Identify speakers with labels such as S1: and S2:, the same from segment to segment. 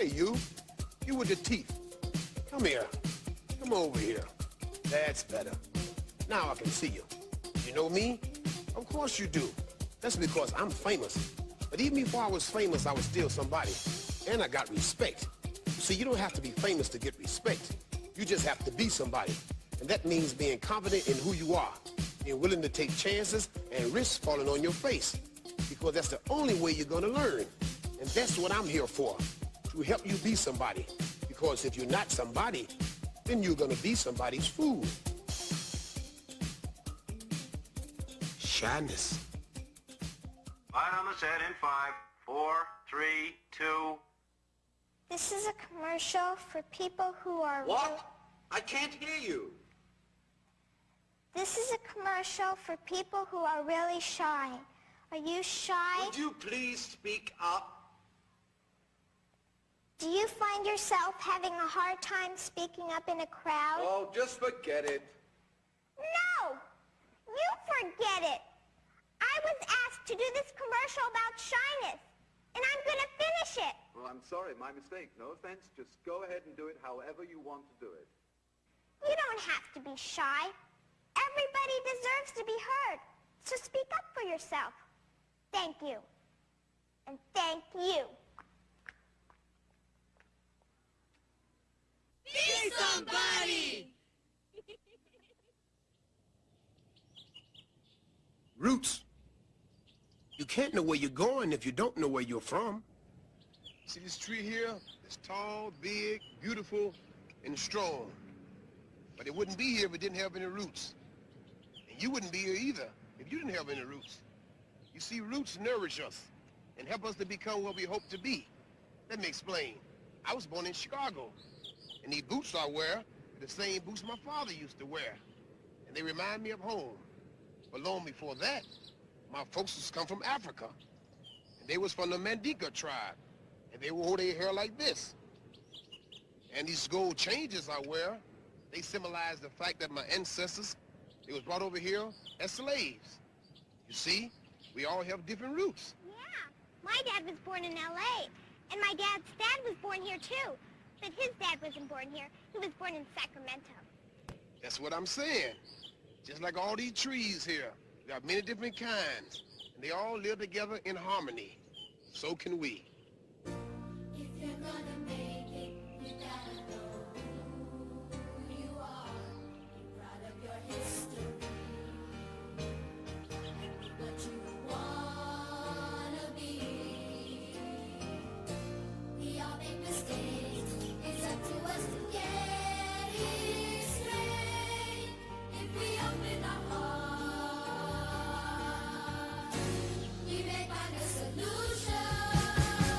S1: Hey, you with the teeth. Come here. Come over here. That's better. Now I can see you. You know me? Of course you do. That's because I'm famous. But even before I was famous, I was still somebody. And I got respect. See, you don't have to be famous to get respect. You just have to be somebody. And that means being confident in who you are, being willing to take chances and risk falling on your face. Because that's the only way you're going to learn. And that's what I'm here for, to help you be somebody. Because if you're not somebody, then you're going to be somebody's fool. Shyness.
S2: Light on the set in 5, 4, 3, 2.
S3: This is a commercial for people who are...
S2: What? I can't hear you.
S3: This is a commercial for people who are really shy. Are you shy?
S2: Would you please speak up?
S3: Do you find yourself having a hard time speaking up in a crowd?
S2: Oh, just forget it.
S3: No! You forget it! I was asked to do this commercial about shyness, and I'm gonna finish it.
S4: Well, I'm sorry, my mistake. No offense. Just go ahead and do it however you want to do it.
S3: You don't have to be shy. Everybody deserves to be heard. So speak up for yourself. Thank you. And thank you.
S5: Be somebody!
S1: Roots. You can't know where you're going if you don't know where you're from. See this tree here? It's tall, big, beautiful, and strong. But it wouldn't be here if it didn't have any roots. And you wouldn't be here either if you didn't have any roots. You see, roots nourish us and help us to become what we hope to be. Let me explain. I was born in Chicago, and these boots I wear are the same boots my father used to wear. And they remind me of home. But long before that, my folks was come from Africa. And they was from the Mandinka tribe. And they wore their hair like this. And these gold changes I wear, they symbolize the fact that my ancestors, they was brought over here as slaves. You see, we all have different roots.
S3: Yeah, my dad was born in L.A., and my dad's dad was born here too. But his dad wasn't born here. He was born in Sacramento.
S1: That's what I'm saying. Just like all these trees here, we got many different kinds, and they all live together in harmony. So can we.
S5: If you're gonna make it, you gotta know who you are. Be proud of your history. And be what you wanna be. We all make mistakes. It's up to us to get it straight. If we open our hearts, we may find a solution.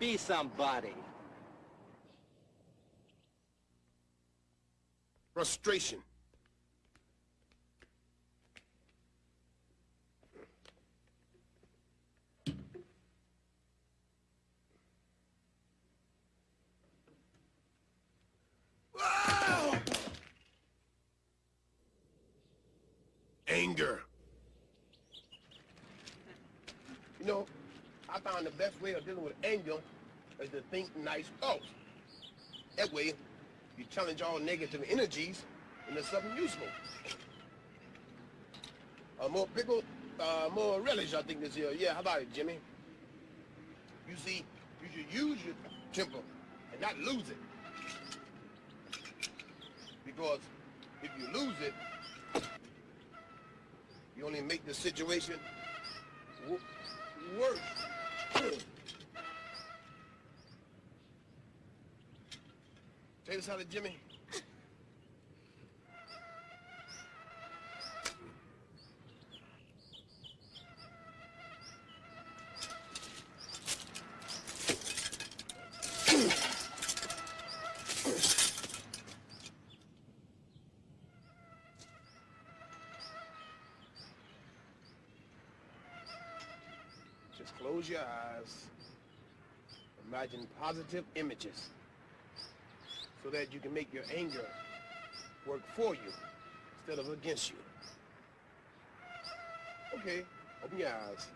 S6: Be somebody.
S1: Frustration. Wow! Anger. You know, I found the best way of dealing with anger is to think nice thoughts. That way, you challenge all negative energies into something useful. More pickle, more relish, I think this year. Yeah, how about it, Jimmy? You see, you should use your temper and not lose it. Because if you lose it, you only make the situation worse. Take this out of Jimmy. Just close your eyes. Imagine positive images so that you can make your anger work for you instead of against you. Okay, open your eyes.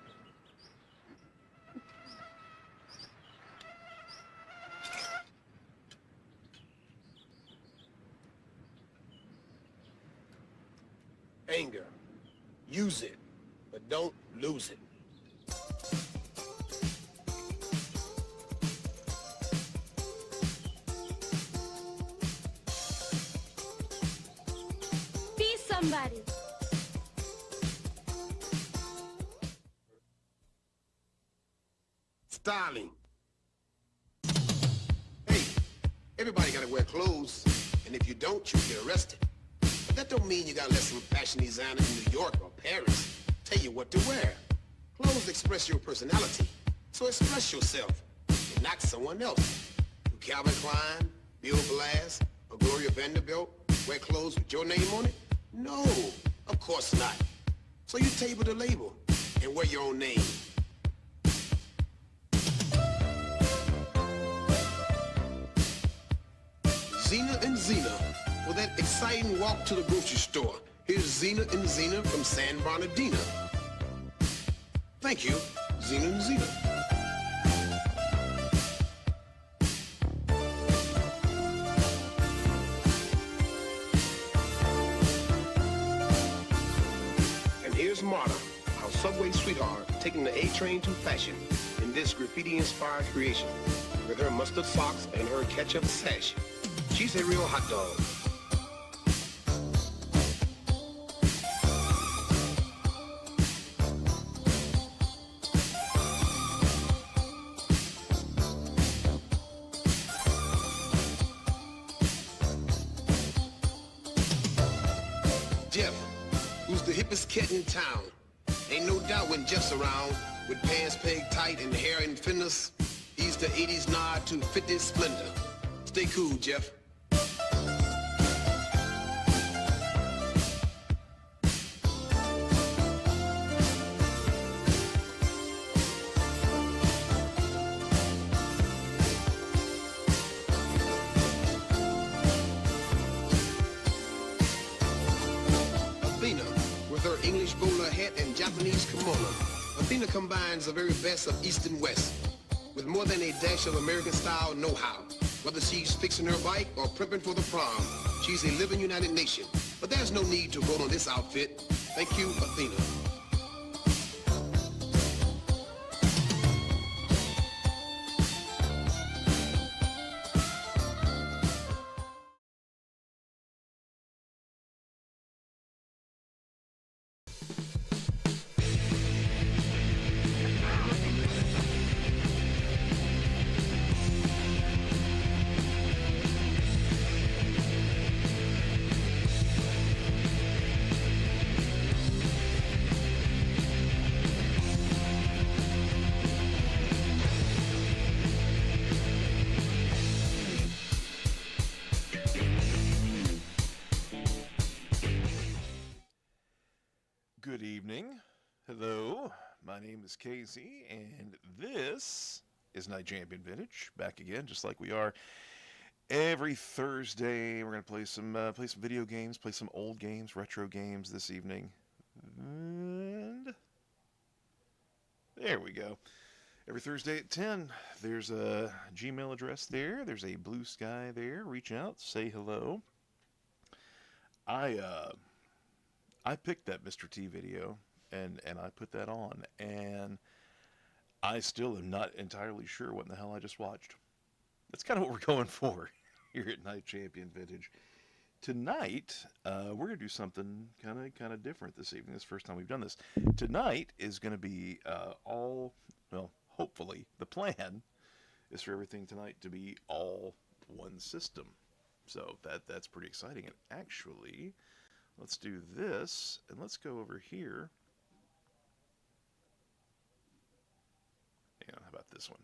S1: Anger. Use it, but don't lose it.
S5: Be somebody.
S1: Styling. Hey, everybody gotta wear clothes, and if you don't, you get arrested. But that don't mean you gotta let some fashion designer in New York or Paris tell you what to wear. Clothes express your personality, so express yourself, and not someone else. Do Calvin Klein, Bill Blass, or Gloria Vanderbilt wear clothes with your name on it? No, of course not. So you table the label and wear your own name. Zena and Zena, for that exciting walk to the grocery store. Here's Zena and Zena from San Bernardino. Thank you, Zena and Zena. And here's Marta, our subway sweetheart, taking the A train to fashion in this graffiti-inspired creation with her mustard socks and her ketchup sash. She's a real hot dog. Jeff, who's the hippest cat in town. Ain't no doubt when Jeff's around, with pants pegged tight and hair in finners, he's the 80s nod to 50s splendor. Stay cool, Jeff. Athena, with her English bowler hat and Japanese kimono. Athena combines the very best of East and West, with more than a dash of American-style know-how. Whether she's fixing her bike or prepping for the prom, she's a living United Nation. But there's no need to vote on this outfit. Thank you, Athena.
S6: My name is Casey, and this is Night Champion Vintage. Back again, just like we are every Thursday. We're gonna play some video games, play some old games, retro games this evening. And there we go. Every Thursday at 10. There's a Gmail address there. There's a blue sky there. Reach out, say hello. I picked that Mr. T video and I put that on, and I still am not entirely sure what in the hell I just watched. That's kind of what we're going for here at Night Champion Vintage. Tonight, we're going to do something kind of different this evening. This is the first time we've done this. Tonight is going to be hopefully the plan is for everything tonight to be all one system. So that's pretty exciting. And actually, let's do this, and let's go over here. How about this one?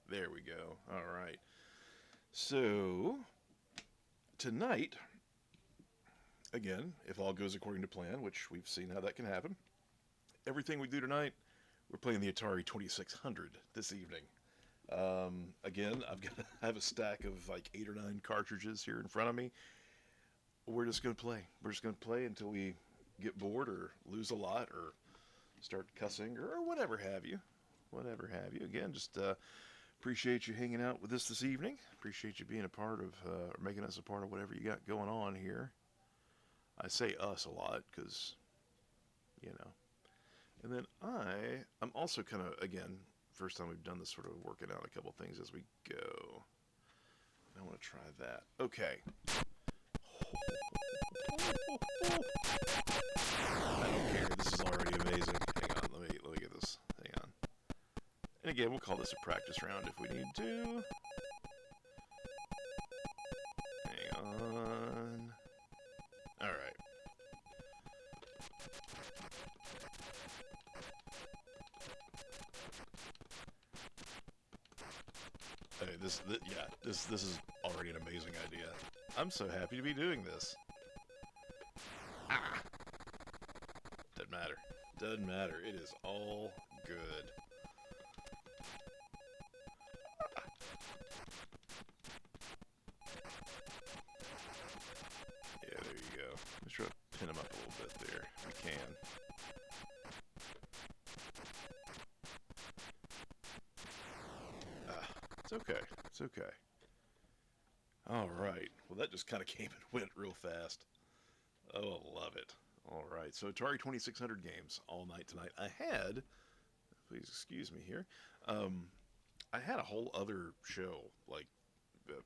S6: There we go. All right. So, tonight, again, if all goes according to plan, which we've seen how that can happen, everything we do tonight, we're playing the Atari 2600 this evening. Again, I have a stack of like 8 or 9 cartridges here in front of me. We're just going to play. We're just going to play until we get bored or lose a lot or start cussing or whatever have you. Whatever have you. Again, just appreciate you hanging out with us this evening. Appreciate you being a part of, or making us a part of whatever you got going on here. I say us a lot because, And then I'm also kind of, again, first time we've done this, sort of working out a couple things as we go. I want to try that. Okay. I don't care. This is already amazing. Hang on. Let me get this. Hang on. And again, we'll call this a practice round if we need to. Hang on. All right. Hey, this is already an amazing idea. I'm so happy to be doing this. Doesn't matter. Doesn't matter. It is all good. Yeah, there you go. Let's try to pin them up a little bit there. We can. It's okay. It's okay. All right. Well, that just kind of came and went real fast. Oh, I love it. All right. So Atari 2600 games all night tonight. I had, please excuse me here, I had a whole other show, like,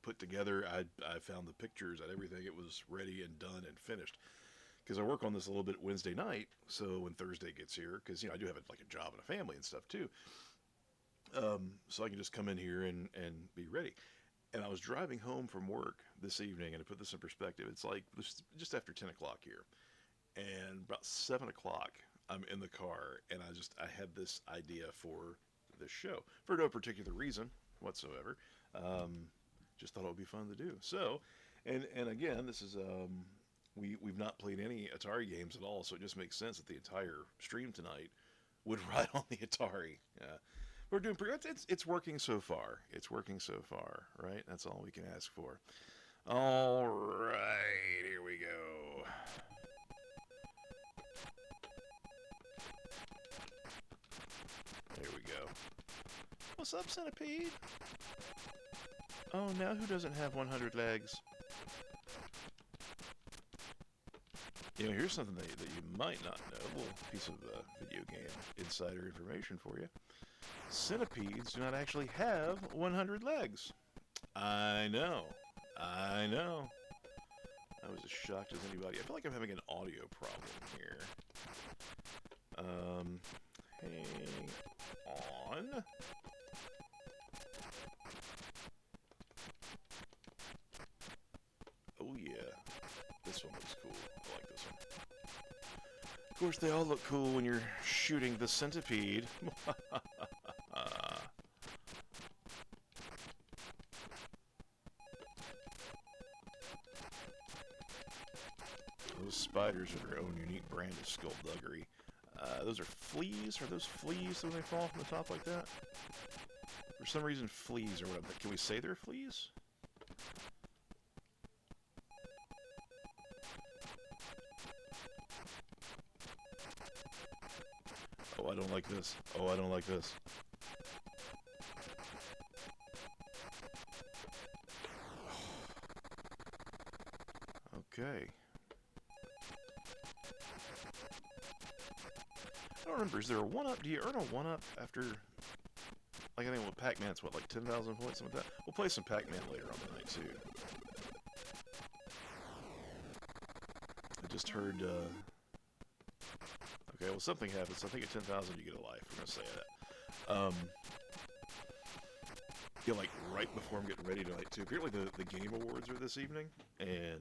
S6: put together. I found the pictures and everything. It was ready and done and finished. Because I work on this a little bit Wednesday night, so when Thursday gets here, because, I do have like a job and a family and stuff too. So I can just come in here and be ready. And I was driving home from work this evening, and to put this in perspective, it's like just after 10 o'clock here. And about 7 o'clock, I'm in the car, and I had this idea for this show. For no particular reason whatsoever. Just thought it would be fun to do. So, and again, this is, we've not played any Atari games at all, so it just makes sense that the entire stream tonight would ride on the Atari. We're doing pretty good. It's working so far. It's working so far, right? That's all we can ask for. All right, here we go. There we go. What's up, Centipede? Oh, now who doesn't have 100 legs? Here's something that you might not know. A little piece of video game insider information for you. Centipedes do not actually have 100 legs. I know. I was as shocked as anybody. I feel like I'm having an audio problem here. Hang on. Oh yeah. This one looks cool. I like this one. Of course, they all look cool when you're shooting the centipede. Those spiders are their own unique brand of skullduggery. those are fleas. Are those fleas when they fall from the top like that? For some reason, fleas or whatever. Can we say they're fleas? Oh, I don't like this. Oh, I don't like this. Okay. I don't remember. Is there a 1-up? Do you earn a 1-up after... Like, I think with Pac-Man, it's what, like 10,000 points, something like that? We'll play some Pac-Man later on the night, too. I just heard, Okay, well, something happens. I think at 10,000 you get a life. We're going to say that. Yeah, like, right before I'm getting ready tonight, too. Apparently the Game Awards are this evening, and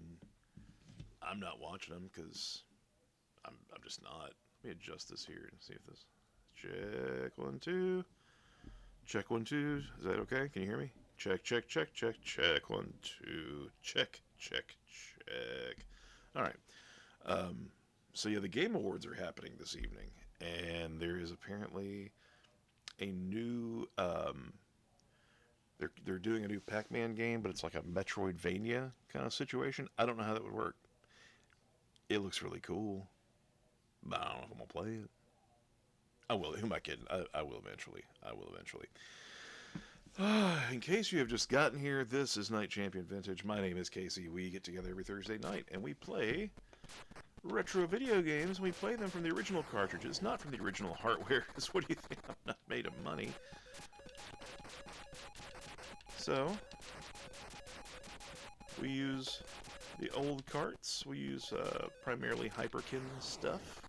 S6: I'm not watching them, because I'm just not. Let me adjust this here and see if this... Check, 1, 2... Check, 1, 2. Is that okay? Can you hear me? Check, check, check, check, check. 1, 2. Check, check, check. All right. So yeah, the Game Awards are happening this evening, and there is apparently a new. They're doing a new Pac-Man game, but it's like a Metroidvania kind of situation. I don't know how that would work. It looks really cool, but I don't know if I'm gonna play it. I will. Who am I kidding? I will eventually. I will eventually. In case you have just gotten here, this is Night Champion Vintage. My name is Casey. We get together every Thursday night, and we play retro video games. We play them from the original cartridges, not from the original hardware, because what do you think? I'm not made of money. So, we use the old carts. We use primarily Hyperkin stuff.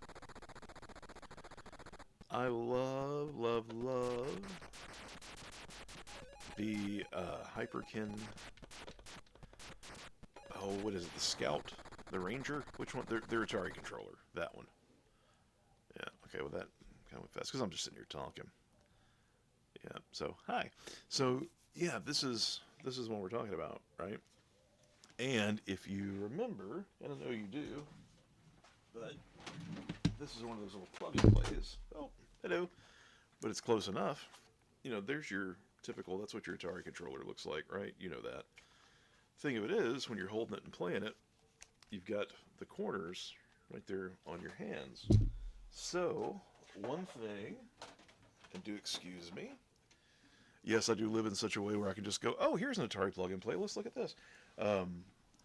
S6: I love, love, love the Hyperkin. Oh, what is it? The Scout? The Ranger? Which one? Their Atari controller. That one. Yeah, okay, well that kind of went fast, because I'm just sitting here talking. Yeah, so, hi. So, yeah, this is what we're talking about, right? And if you remember, and I know you do, but this is one of those little plug-in plays. Oh, hello. But it's close enough. You know, there's your typical, that's what your Atari controller looks like, right? You know that. Thing of it is, when you're holding it and playing it, you've got the corners right there on your hands. So, one thing, and do excuse me. Yes, I do live in such a way where I can just go, oh, here's an Atari plug-in play. Let's look at this.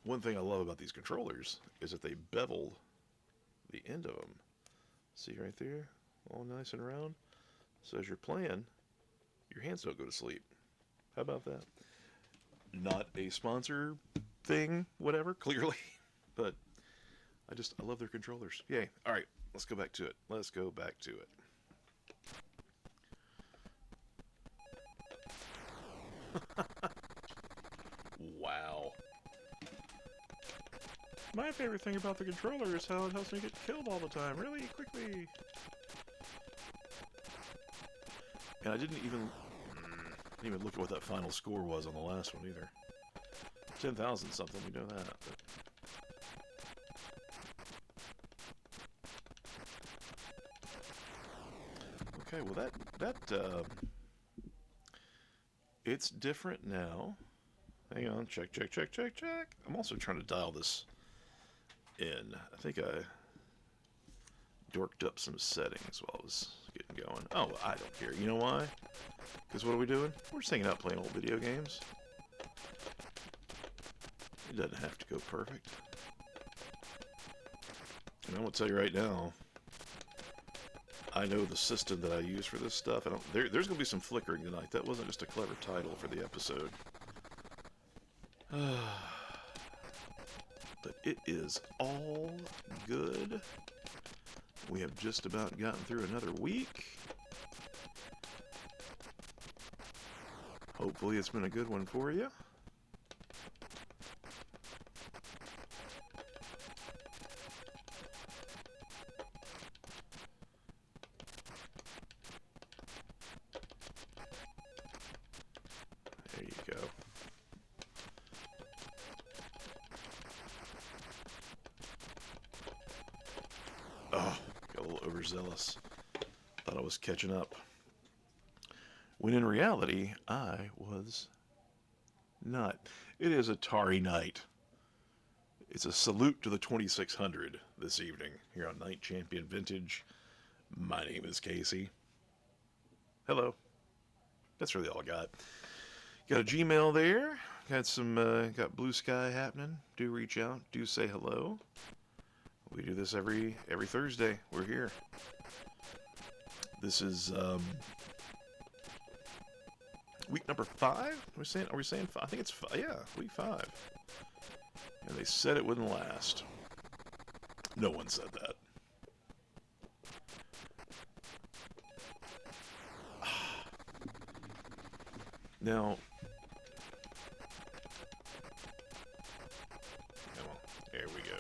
S6: One thing I love about these controllers is that they beveled the end of them. See right there? All nice and round. So as you're playing, your hands don't go to sleep. How about that? Not a sponsor thing, whatever, clearly. But I love their controllers. Yay. All right, let's go back to it. Let's go back to it. Wow. My favorite thing about the controller is how it helps me get killed all the time, really quickly. And I didn't even look at what that final score was on the last one either. 10,000 something, we know that. But... Okay, well that it's different now. Hang on, check, check, check, check, check. I'm also trying to dial this in. I think I dorked up some settings while I was getting going. Oh, I don't care. You know why? Because what are we doing? We're just hanging out playing old video games. It doesn't have to go perfect. And I'm going to tell you right now, I know the system that I use for this stuff. There's going to be some flickering tonight. That wasn't just a clever title for the episode. But it is all good. We have just about gotten through another week. Hopefully it's been a good one for you. There you go. Oh, got a little overzealous. was catching up. When in reality, I was not. It is Atari night. It's a salute to the 2600 this evening here on Night Champion Vintage. My name is Casey. Hello. That's really all I got. Got a Gmail there. Got some, got Blue Sky happening. Do reach out. Do say hello. We do this every Thursday. We're here. This is week number 5. Are we saying 5? I think it's 5. Yeah, week 5. And they said it wouldn't last. No one said that. Now, come on, there we go.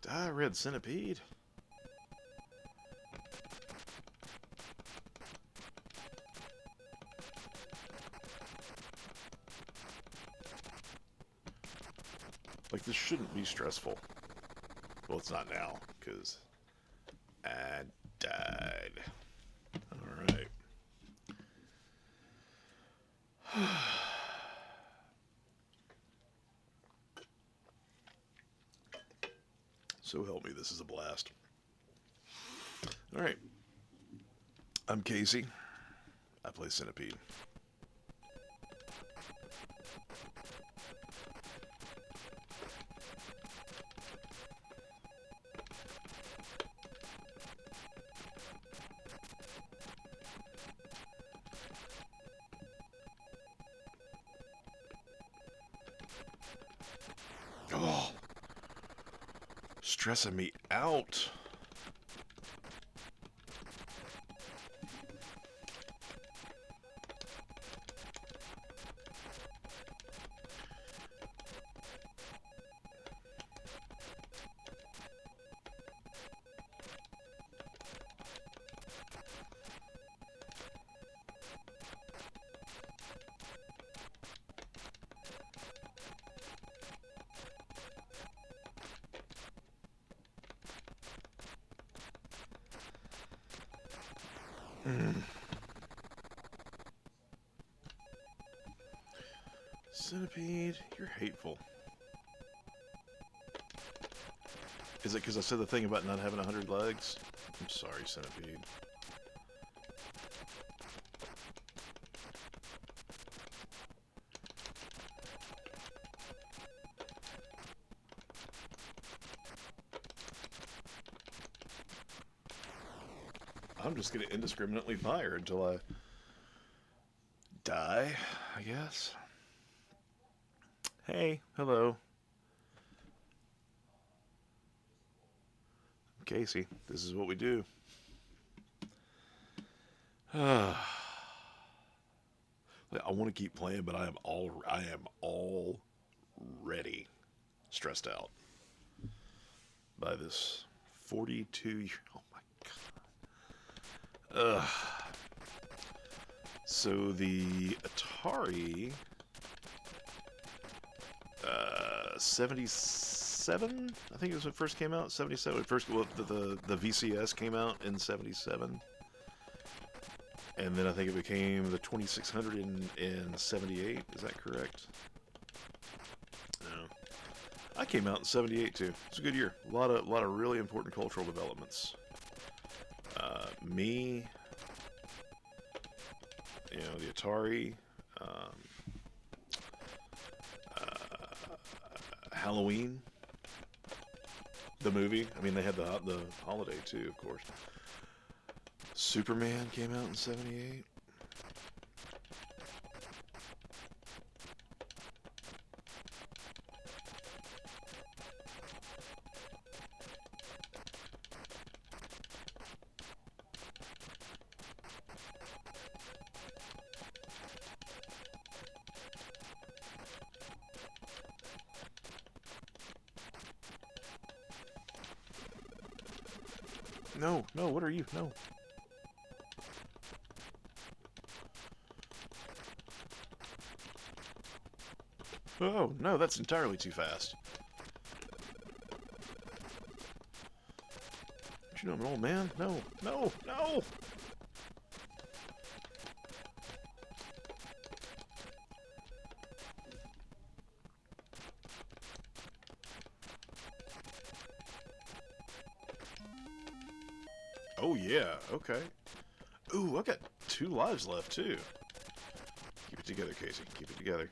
S6: Die, red centipede. Like, this shouldn't be stressful. Well, it's not now, because I died. Alright. So help me, this is a blast. Alright. I'm Casey. I play Centipede. Oh, stressing me out. Centipede, you're hateful. Is it because I said the thing about not having 100 legs? I'm sorry, Centipede. I'm just going to indiscriminately fire until I die, I guess. Hey, hello. Casey, this is what we do. I want to keep playing, but I am already stressed out by this 42-year. Oh my god. So the Atari 77, I think it was when it first came out. 77. First, well, the VCS came out in 77, and then I think it became the 2600 in 78. Is that correct? No, I came out in 78 too. It's a good year. A lot of really important cultural developments. Me, you know, the Atari. Halloween, the movie. I mean, they had the holiday too, of course. Superman came out in 78. No, what are you? No. Oh, no, that's entirely too fast. Don't you know I'm an old man? No, no, no! Oh, yeah, okay. Ooh, I got 2 lives left, too. Keep it together, Casey. Keep it together.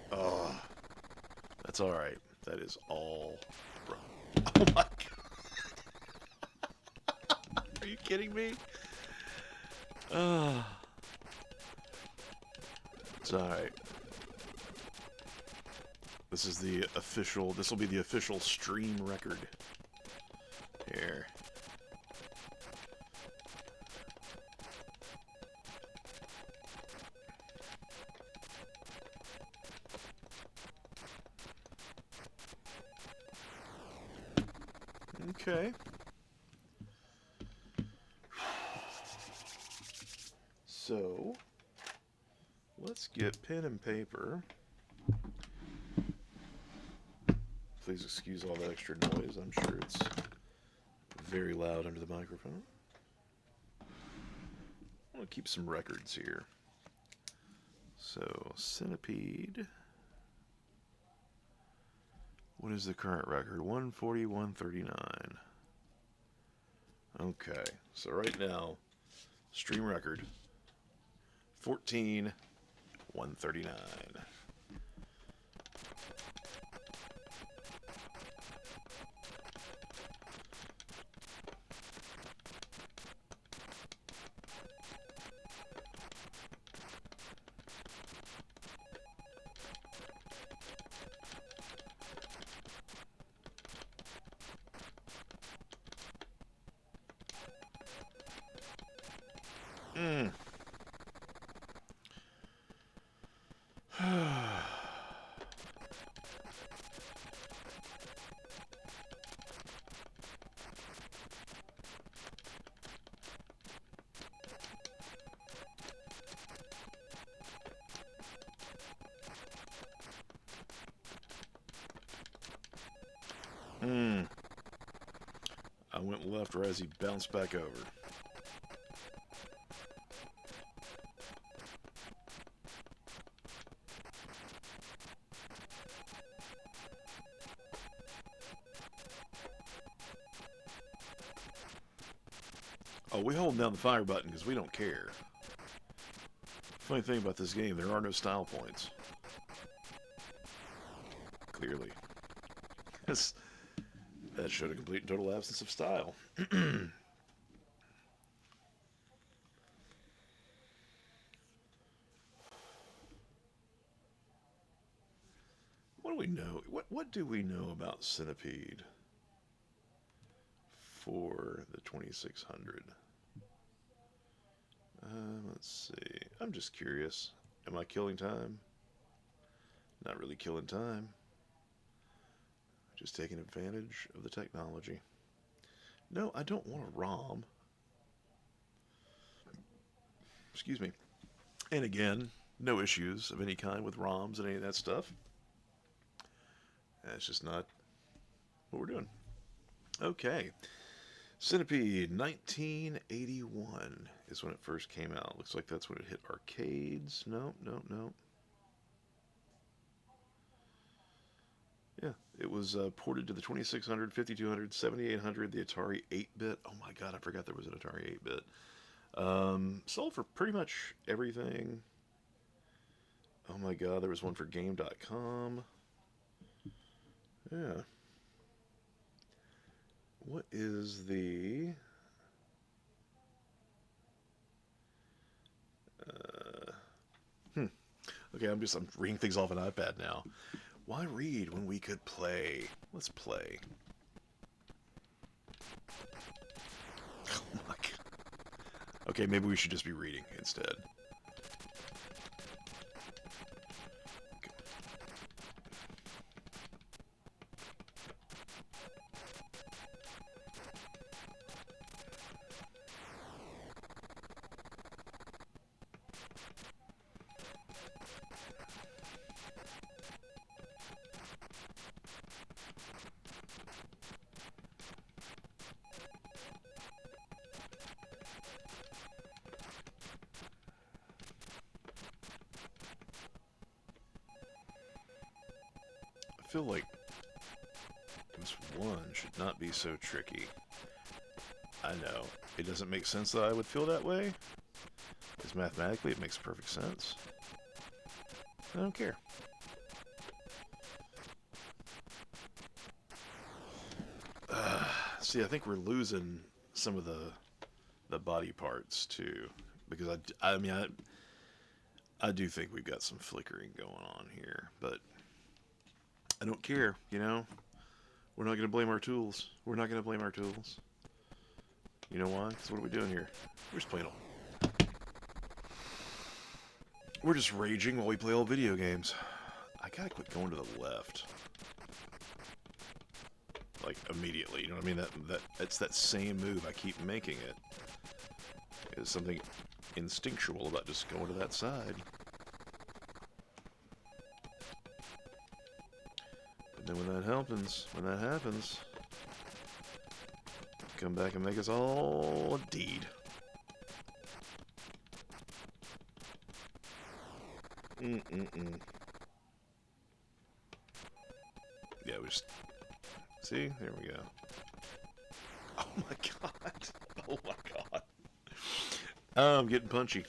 S6: Oh, that's alright. That is all right. Oh my god. Are you kidding me? It's alright. This is the official, this will be the official stream record. Here. Okay. So, let's get pen and paper. Please excuse all that extra noise. I'm sure it's very loud under the microphone. I want to keep some records here. So, Centipede. What is the current record? 141.39. Okay, so right now, stream record 14.139. I went left right as he bounced back over. Oh, we holding down the fire button because we don't care. Funny thing about this game, there are no style points. Clearly. That showed a complete and total absence of style. What do we know? What do we know about Centipede for the 2600? Let's see. I'm just curious. Am I killing time? Not really killing time. Just taking advantage of the technology. No, I don't want a ROM. Excuse me. And again, no issues of any kind with ROMs and any of that stuff. That's just not what we're doing. Okay. Centipede 1981 is when it first came out. Looks like that's when it hit arcades. No. Yeah, it was ported to the 2600, 5200, 7800, the Atari 8-bit. Oh my god, I forgot there was an Atari 8-bit. Sold for pretty much everything. Oh my god, there was one for Game.com. Yeah. What is the... Okay, I'm reading things off an iPad now. Why read when we could play? Let's play. Oh my god. Okay, maybe we should just be reading instead. I feel like this one should not be so tricky. I know. It doesn't make sense that I would feel that way, because mathematically it makes perfect sense. I don't care. See, I think we're losing some of the body parts too, because I mean I do think we've got some flickering going on here, but I don't care, you know? We're not going to blame our tools. We're not going to blame our tools. You know why? Because what are we doing here? We're just playing We're just raging while we play old video games. I gotta quit going to the left. Like, immediately, you know what I mean? It's that same move. I keep making it. There's something instinctual about just going to that side. But then when that happens, come back and make us all a deed. Yeah, we just... See? There we go. Oh my god. Oh my god. I'm getting punchy.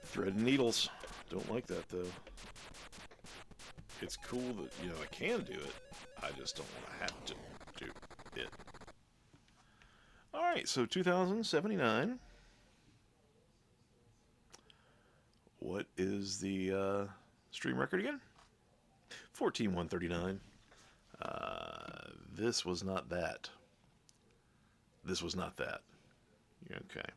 S6: Thread and needles. Don't like that, though. It's cool that, you know, I can do it. I just don't want to have to do it. Alright, so 2079. What is the stream record again? 14,139. This was not that. This was not that. Okay.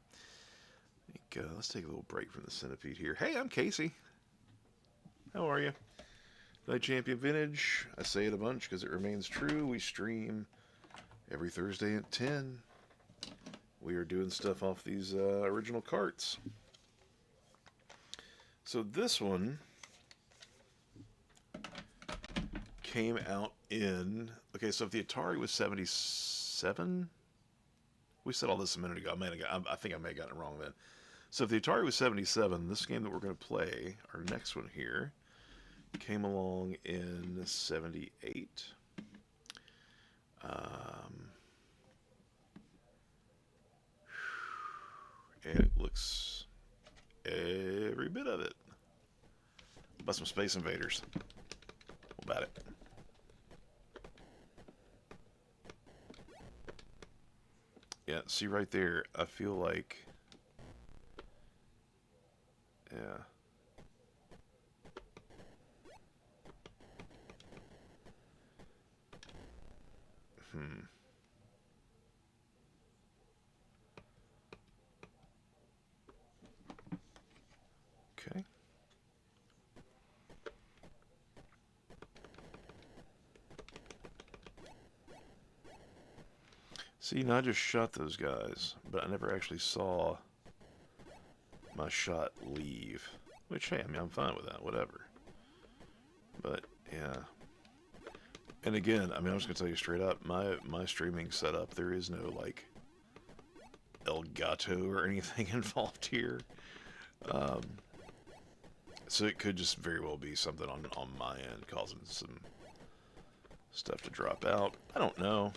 S6: Let's take a little break from the centipede here. Hey, I'm Casey. How are you? Night Champion Vintage. I say it a bunch because it remains true. We stream every Thursday at 10. We are doing stuff off these original carts. So this one came out in... Okay, so if the Atari was 77... We said all this a minute ago. I think I may have gotten it wrong then. So if the Atari was 77, this game that we're going to play, our next one here, came along in 78. And it looks every bit of it. How about some Space Invaders? What about it? Yeah, see right there, I feel like... Yeah. Okay. See, now I just shot those guys, but I never actually saw my shot leave. Which, hey, I mean, I'm fine with that, whatever. But, yeah. And again, I mean, I'm just going to tell you straight up, my streaming setup, there is no, like, Elgato or anything involved here. So it could just very well be something on my end causing some stuff to drop out. I don't know.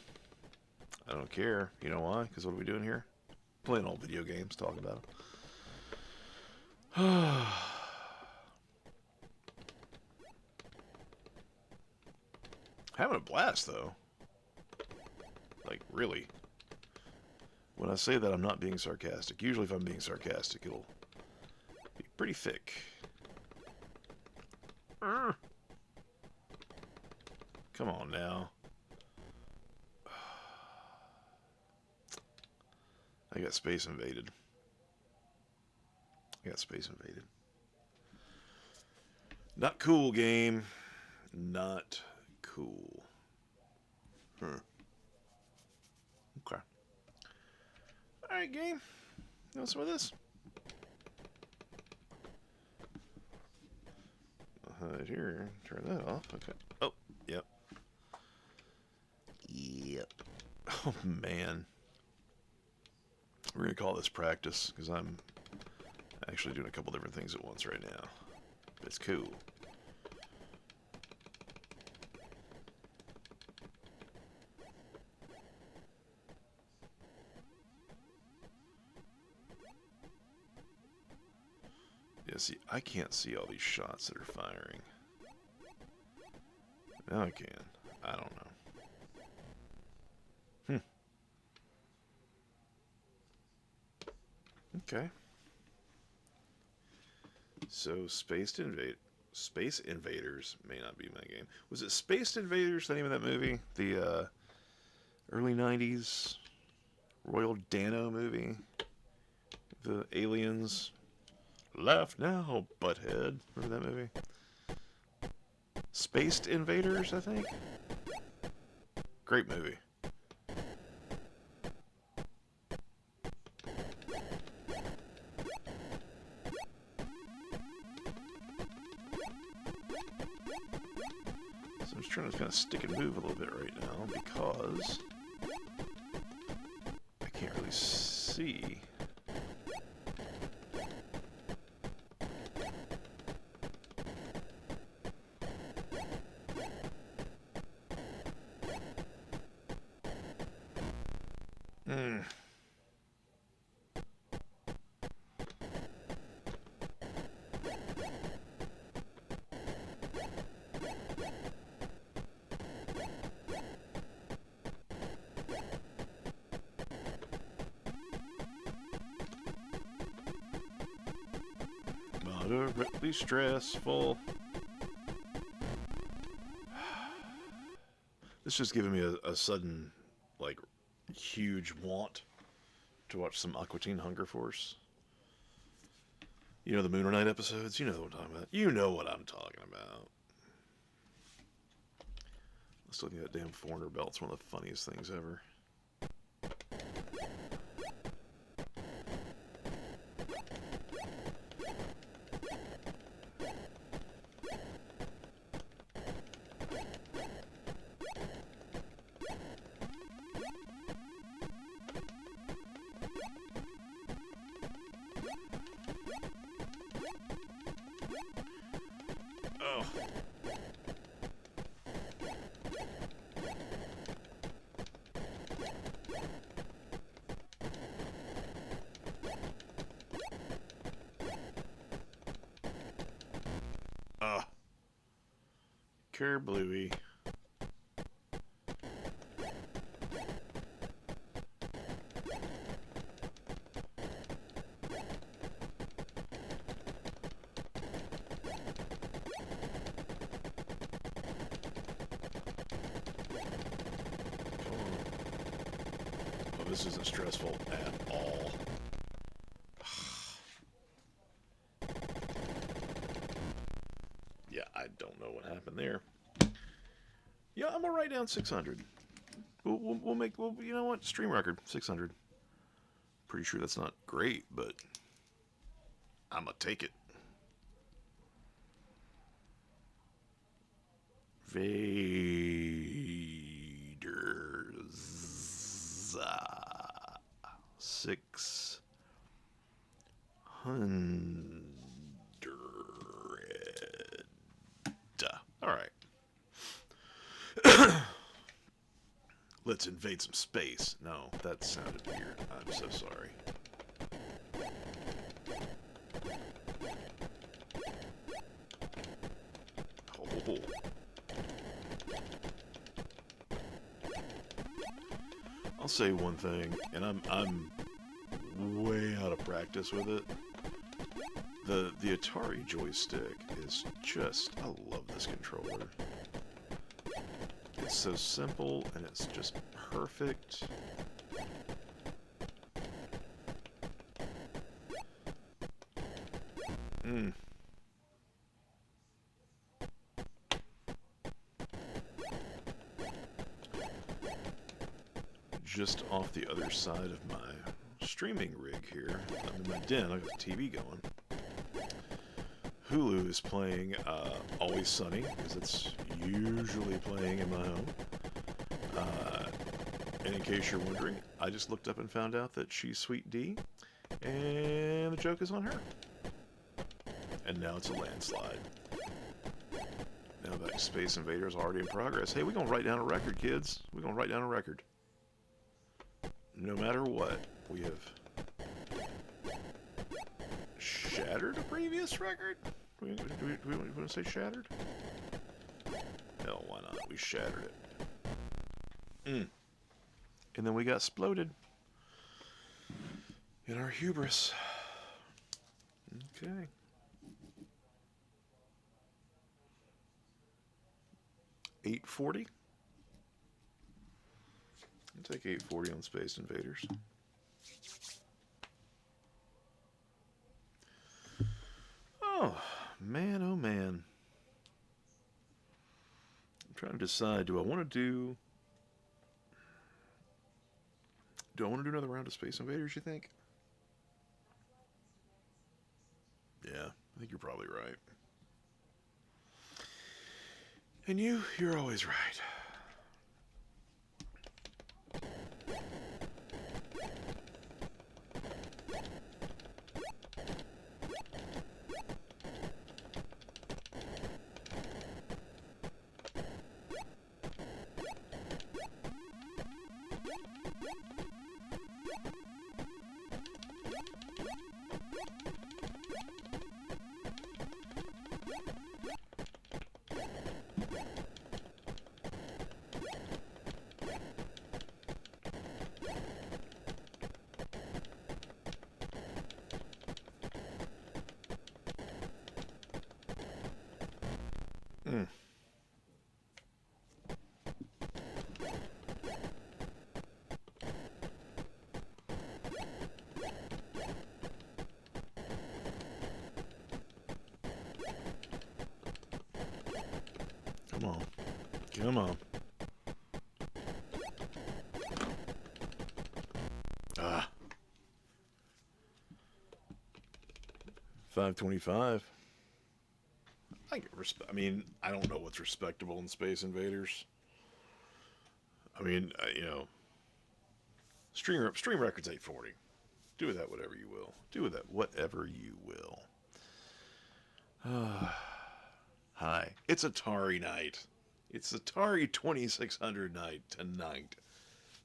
S6: I don't care. You know why? Because what are we doing here? Playing old video games, talking about them. Having a blast, though. Like, really. When I say that, I'm not being sarcastic. Usually if I'm being sarcastic, it'll be pretty thick. Come on now. I got Space Invaded. Not cool, game. Not cool. Okay. Alright, game. You want some of this? Hide here. Turn that off. Okay. Oh, yep. Yep. Oh, man. We're going to call this practice, because I'm actually doing a couple different things at once right now. But it's cool. Yeah, see, I can't see all these shots that are firing. Now I can. I don't know. Okay. So, Space Invaders may not be my game. Was it Space Invaders, the name of that movie? The early 90s Royal Dano movie? The aliens. Laugh now, butthead. Remember that movie? Spaced Invaders, I think? Great movie. So I'm just trying to kind of stick and move a little bit right now because I can't really see. Moderately stressful. This just giving me a sudden, like, huge want to watch some Aqua Teen Hunger Force. You know the Moon Knight episodes? You know what I'm talking about. You know what I'm talking about. I still think that damn foreigner belt's one of the funniest things ever. Oh. Kerbluey. Oh, this isn't stressful at all. Yeah, I don't know what happened there. Yeah, I'm gonna write down 600. We'll make, well, you know what? Stream record, 600. Pretty sure that's not great, but I'm going to take it. Vader's 600. All right. Let's invade some space. No, that sounded weird. I'm so sorry. Oh. I'll say one thing, and I'm way out of practice with it. The Atari joystick is just, I love this controller. It's so simple and it's just perfect. Just off the other side of my streaming rig here, I'm in my den, I got the TV going. Hulu is playing Always Sunny, because it's usually playing in my home. And in case you're wondering, I just looked up and found out that she's Sweet D, and the joke is on her. And now it's a landslide. Now back to Space Invaders, already in progress. Hey, we're going to write down a record, kids. We're going to write down a record. No matter what, we have shattered a previous record? Do we want to say shattered? Hell, why not? We shattered it. And then we got exploded in our hubris. Okay. $840. I'll take $840 on Space Invaders. Oh, man, oh man. I'm trying to decide, do I want to do another round of Space Invaders, you think? Yeah, I think you're probably right. And you're always right. Come on. Come on. Ah. 525. I mean, I don't know what's respectable in Space Invaders. I mean, stream record's 840. Do with that whatever you will. Do with that whatever you will. Hi, it's Atari night. It's Atari 2600 night tonight.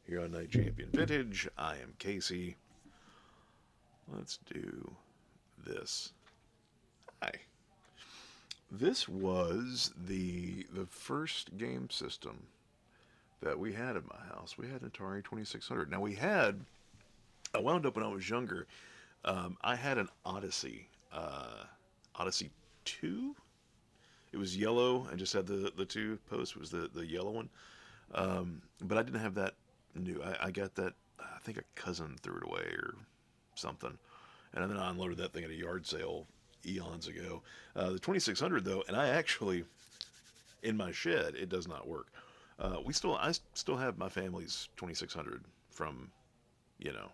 S6: Here on Night Champion Vintage, I am Casey. Let's do this. Hi. This was the first game system that we had in my house. We had an Atari 2600. Now I wound up when I was younger, I had an Odyssey, Odyssey 2? It was yellow and just had the two posts. It was the yellow one. But I didn't have that new. I got that, I think a cousin threw it away or something. And then I unloaded that thing at a yard sale eons ago. The 2600 though, and I actually, in my shed, it does not work. I still have my family's 2600 from, you know,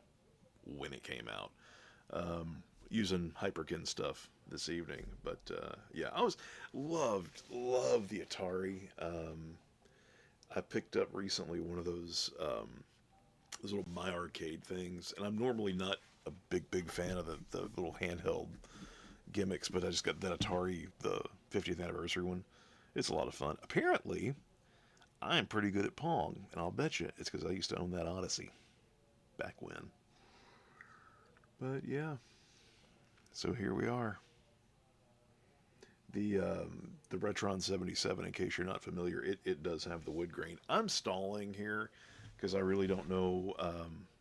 S6: when it came out. Using Hyperkin stuff this evening, but yeah, I was loved the Atari. I picked up recently one of those little My Arcade things, and I'm normally not a big fan of the little handheld gimmicks, but I just got that Atari, the 50th anniversary one. It's a lot of fun. Apparently, I'm pretty good at Pong, and I'll bet you it's because I used to own that Odyssey back when. But yeah, so here we are. The Retron 77, in case you're not familiar, it does have the wood grain. I'm stalling here because I really don't know.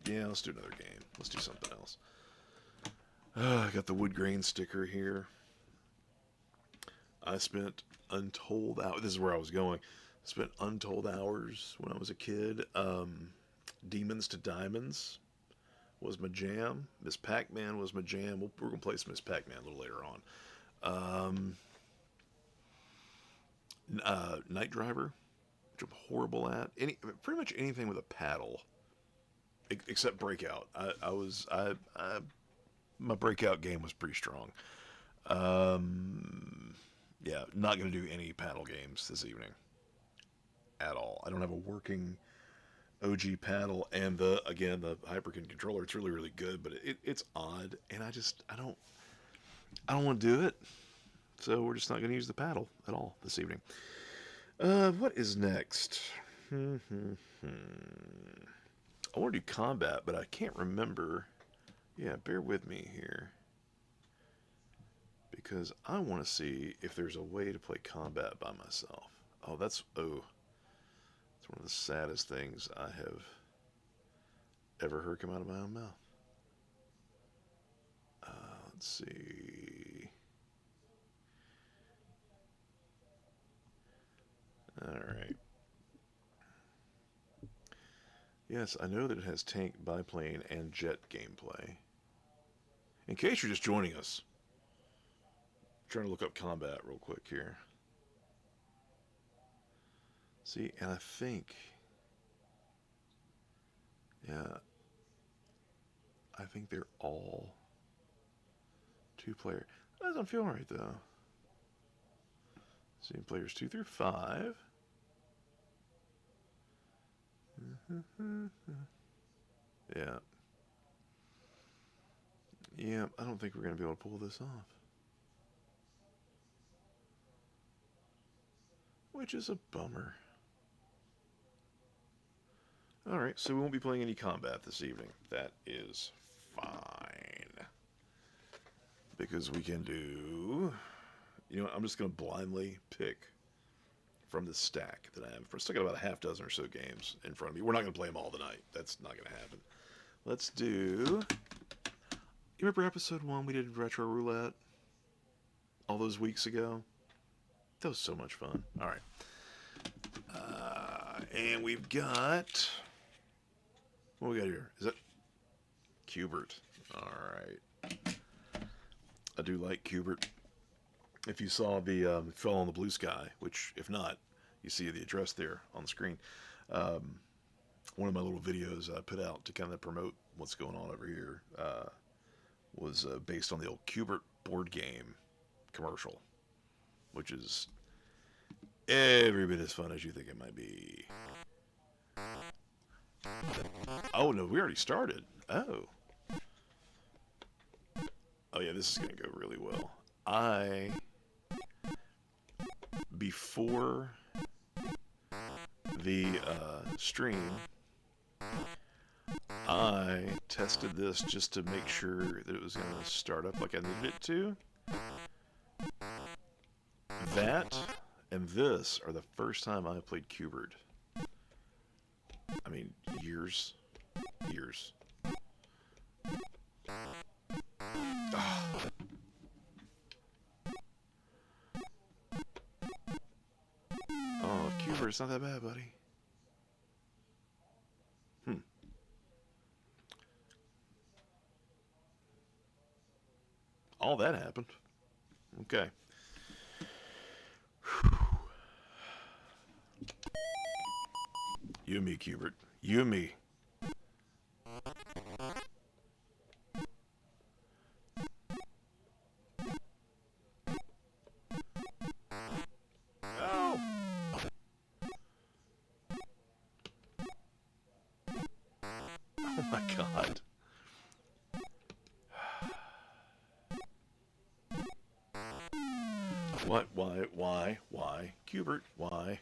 S6: Yeah, let's do another game. Let's do something else. I got the wood grain sticker here. I spent untold hours. This is where I was going. Spent untold hours when I was a kid. Demons to Diamonds was my jam. Miss Pac-Man was my jam. We're going to play some Miss Pac-Man a little later on. Night Driver, which I'm horrible at. Pretty much anything with a paddle, except Breakout. My Breakout game was pretty strong. Yeah, not going to do any paddle games this evening at all. I don't have a working OG paddle, and the Hyperkin controller. It's really good, but it's odd, and I don't want to do it. So we're just not going to use the paddle at all this evening. What is next? I want to do combat, but I can't remember. Yeah, bear with me here, because I want to see if there's a way to play combat by myself. It's one of the saddest things I have ever heard come out of my own mouth. Let's see. Alright. Yes, I know that it has tank, biplane, and jet gameplay. In case you're just joining us, I'm trying to look up combat real quick here. See, and I think... Yeah. I think they're all two-player. That doesn't feel right, though. See, players 2 through 5. Yeah. Yeah, I don't think we're going to be able to pull this off. Which is a bummer. Alright, so we won't be playing any combat this evening. That is fine. Because we can do... You know what, I'm just going to blindly pick from the stack that I have. I've still got about a half dozen or so games in front of me. We're not going to play them all tonight. That's not going to happen. Let's do... You remember episode 1 we did Retro Roulette? All those weeks ago? That was so much fun. Alright. And we've got... What we got here? Is that... Cubert. Alright. I do like Cubert. If you saw the Fell on the Blue Sky, which, if not, you see the address there on the screen. One of my little videos I put out to kind of promote what's going on over here was based on the old Cubert board game commercial, which is every bit as fun as you think it might be. Oh, no, we already started. Oh. Oh, yeah, this is going to go really well. Before the stream, I tested this just to make sure that it was going to start up like I needed it to. That and this are the first time I played Cubert. I mean, years. Oh, Cubert's not that bad, buddy. All that happened. Okay. You and me, Cubert. You and me. Oh! Oh my God. What? Why? Cubert, why?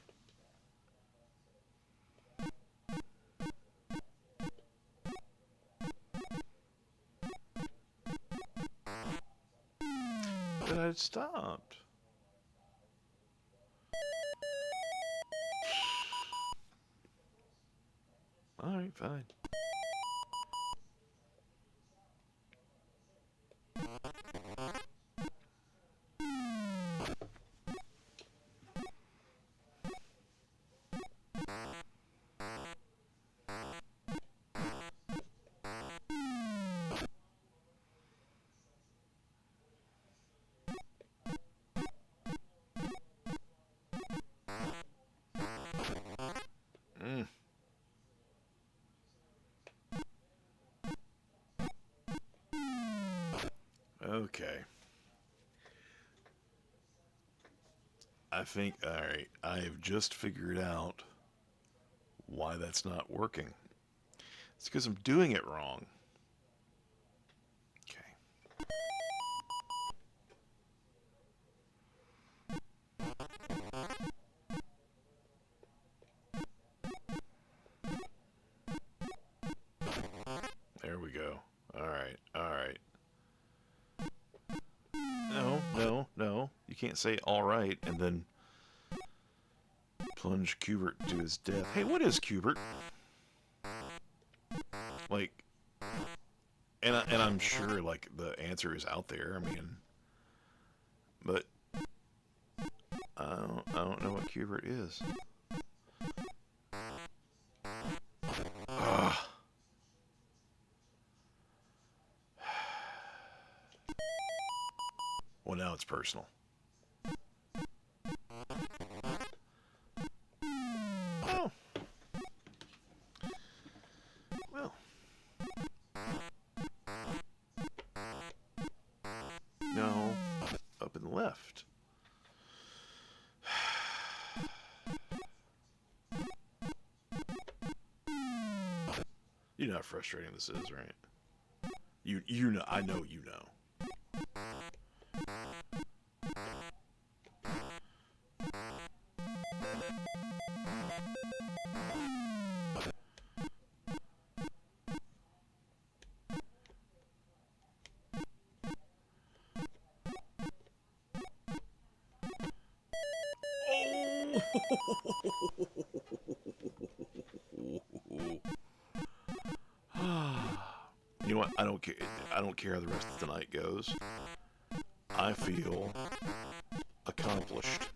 S6: But I stopped. Alright, fine. Mm. Okay. I think, alright, I have just figured out why that's not working. It's because I'm doing it wrong. Okay. There we go. Alright, alright. No. You can't say alright and then plunge Cubert to his death. Hey, what is Cubert? Like, and I'm sure, like, the answer is out there. I mean, but I don't know what Cubert is. Ugh. Well, now it's personal. Oh. Well. No. Up and left. You know how frustrating this is, right? You know, I know you know. You know what? I don't care. I don't care how the rest of the night goes. I feel accomplished,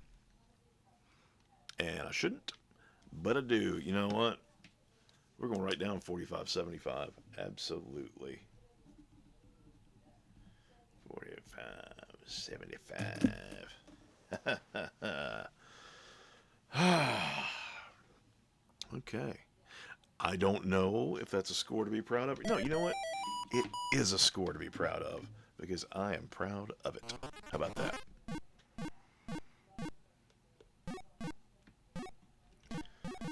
S6: and I shouldn't, but I do. You know what? We're going to write down 4575. Absolutely. 4575. Okay. I don't know if that's a score to be proud of. No, you know what? It is a score to be proud of because I am proud of it. How about that?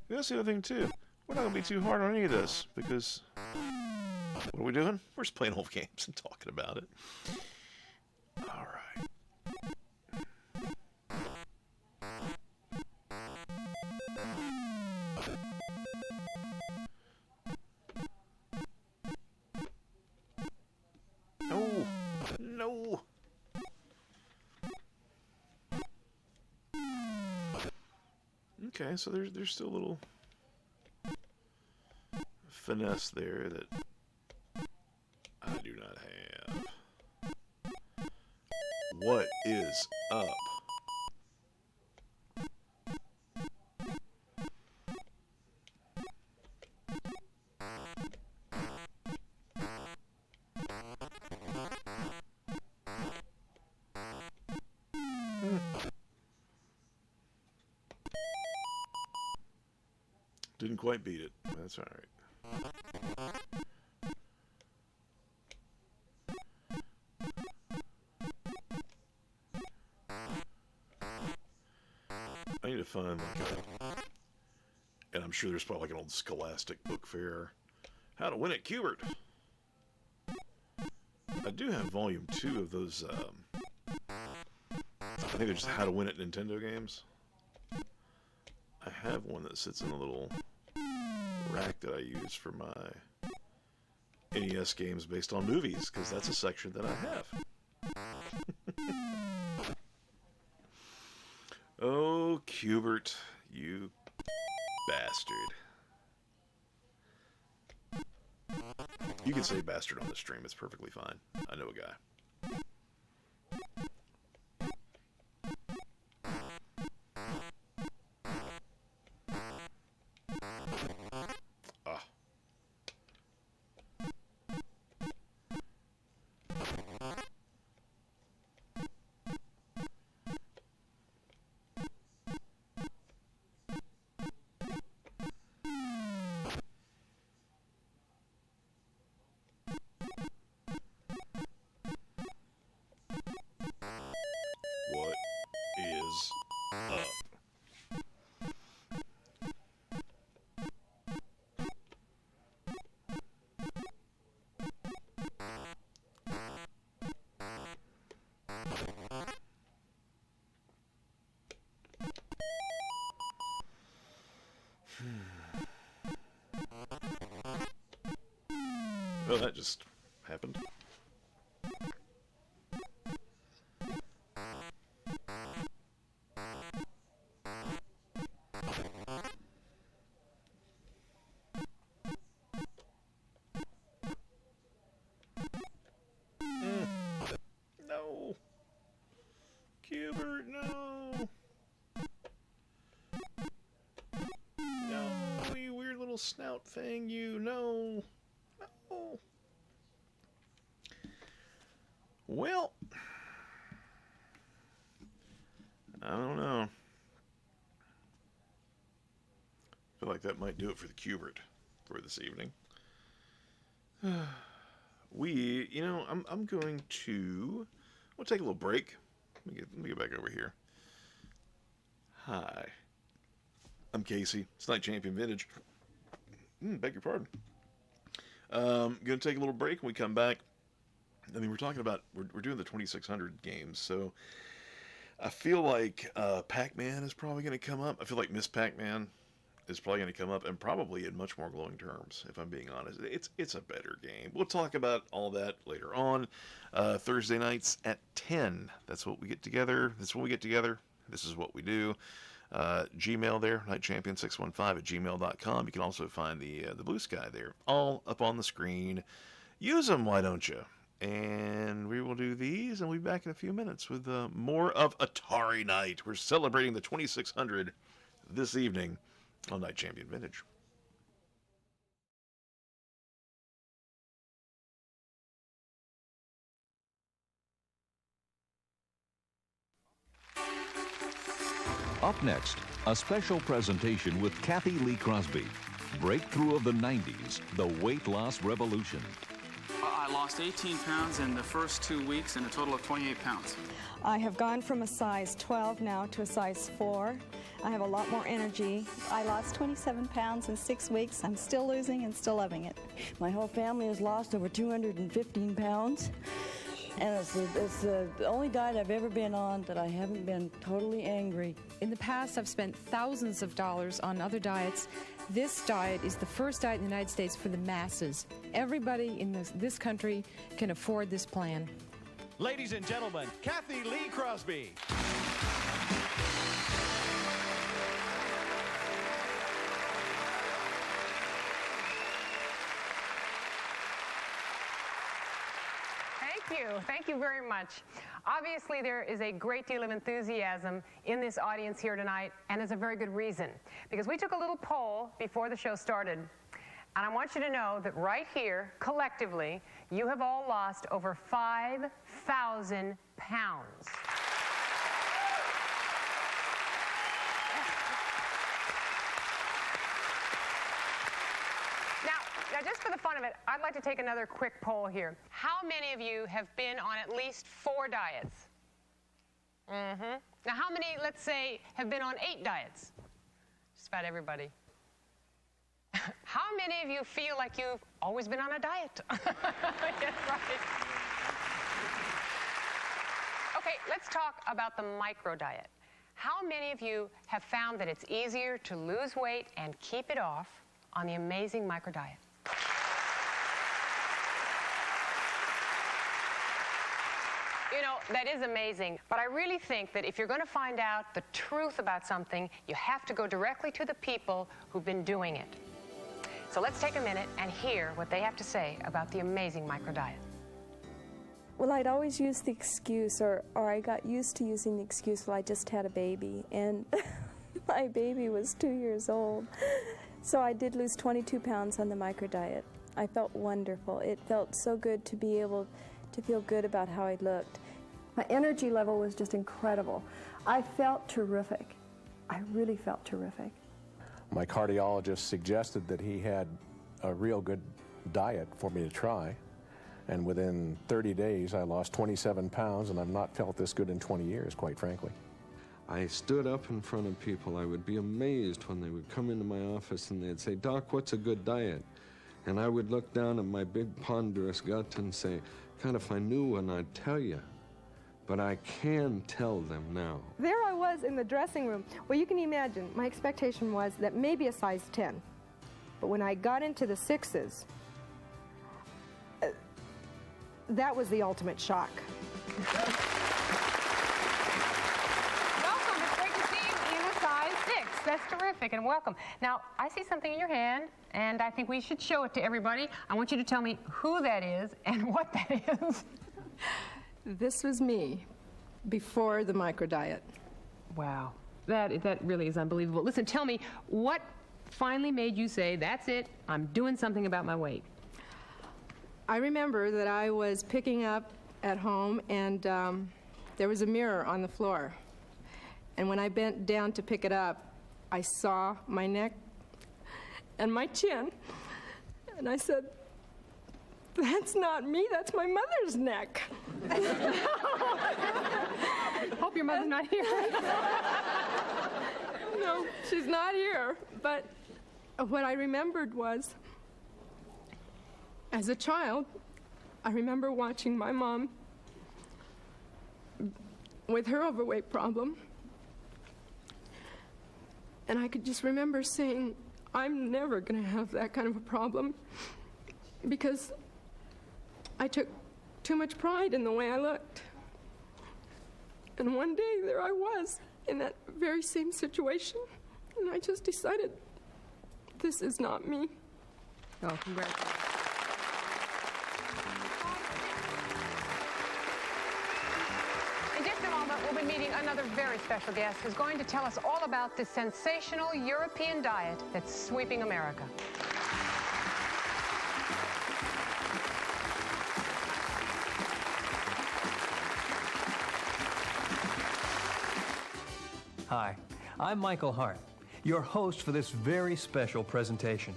S6: That's the other thing, too. We're not going to be too hard on any of this because what are we doing? We're just playing old games and talking about it. All right. No. No. Okay, so there's still a little finesse there that I do not have. What is up? Didn't quite beat it. That's all right. I need to find and I'm sure there's probably like an old Scholastic book fair. How to Win at Cubert. I do have volume 2 of those, I think they're just How to Win at Nintendo games. I have one that sits in a little rack that I use for my NES games based on movies, because that's a section that I have. Oh, Cubert, you bastard. You can say bastard on the stream, it's perfectly fine. I know a guy. Ah. What is up? Well, that just happened. No. Cubert, no. No, you weird little snout thing, you. No. No. Well, I don't know. I feel like that might do it for the Cubert for this evening. I'm going to, we'll take a little break. Let me get back over here. Hi. I'm Casey. It's Night Champion Vintage. Beg your pardon. Going to take a little break when we come back. I mean, we're talking about, we're doing the 2600 games, so I feel like Pac-Man is probably going to come up. I feel like Miss Pac-Man is probably going to come up, and probably in much more glowing terms, if I'm being honest. It's a better game. We'll talk about all that later on. Thursday nights at 10. That's what we get together. That's when we get together. This is what we do. Gmail there, nightchampion615@gmail.com. You can also find the Blue Sky there, all up on the screen. Use them, why don't you? And we will do these, and we'll be back in a few minutes with more of Atari Night. We're celebrating the 2600 this evening on Night Champion Vintage.
S7: Up next, a special presentation with Kathy Lee Crosby. Breakthrough of the 90s, the weight loss revolution.
S8: I lost 18 pounds in the first 2 weeks and a total of 28 pounds.
S9: I have gone from a size 12 now to a size 4. I have a lot more energy.
S10: I lost 27 pounds in 6 weeks. I'm still losing and still loving it.
S11: My whole family has lost over 215 pounds. And it's the only diet I've ever been on that I haven't been totally angry.
S12: In the past, I've spent thousands of dollars on other diets. This diet is the first diet in the United States for the masses. Everybody in this country can afford this plan.
S13: Ladies and gentlemen, Kathy Lee Crosby.
S14: Thank you very much. Obviously, there is a great deal of enthusiasm in this audience here tonight, and there's a very good reason. Because we took a little poll before the show started, and I want you to know that right here, collectively, you have all lost over 5,000 pounds. Now, just for the fun of it, I'd like to take another quick poll here. How many of you have been on at least 4 diets? Mm-hmm. Now, how many, let's say, have been on 8 diets? Just about everybody. How many of you feel like you've always been on a diet? Yes, right. Okay, let's talk about the micro diet. How many of you have found that it's easier to lose weight and keep it off on the amazing micro diet? You know, that is amazing, but I really think that if you're going to find out the truth about something, you have to go directly to the people who've been doing it. So let's take a minute and hear what they have to say about the amazing micro diet.
S9: Well, I'd always use the excuse, or I got used to using the excuse, well, I just had a baby, and my baby was 2 years old. So I did lose 22 pounds on the micro diet. I felt wonderful. It felt so good to be able to feel good about how I looked.
S15: My energy level was just incredible. I felt terrific. I really felt terrific.
S16: My cardiologist suggested that he had a real good diet for me to try, and within 30 days I lost 27 pounds, and I've not felt this good in 20 years, quite frankly.
S17: I stood up in front of people. I would be amazed when they would come into my office and they'd say, "Doc, what's a good diet?" And I would look down at my big ponderous gut and say, "God, if I knew and I'd tell you." But I can tell them now.
S12: There I was in the dressing room. Well, you can imagine, my expectation was that maybe a size 10. But when I got into the 6s, that was the ultimate shock.
S14: Welcome. It's great to see you in a size 6. That's terrific, and welcome. Now, I see something in your hand, and I think we should show it to everybody. I want you to tell me who that is and what that is.
S12: This was me before the micro diet.
S14: Wow. That really is unbelievable. Listen, tell me, what finally made you say, that's it, I'm doing something about my weight?
S12: I remember that I was picking up at home, and there was a mirror on the floor. And when I bent down to pick it up, I saw my neck and my chin. And I said, "That's not me, that's my mother's neck."
S14: Hope your mother's not here.
S12: No, she's not here. But what I remembered was, as a child, I remember watching my mom with her overweight problem. And I could just remember saying, I'm never going to have that kind of a problem, because I took too much pride in the way I looked. And one day there I was in that very same situation, and I just decided, this is not me.
S14: Oh, congratulations. In just a moment, we'll be meeting another very special guest who's going to tell us all about this sensational European diet that's sweeping America.
S18: Hi, I'm Michael Hart, your host for this very special presentation.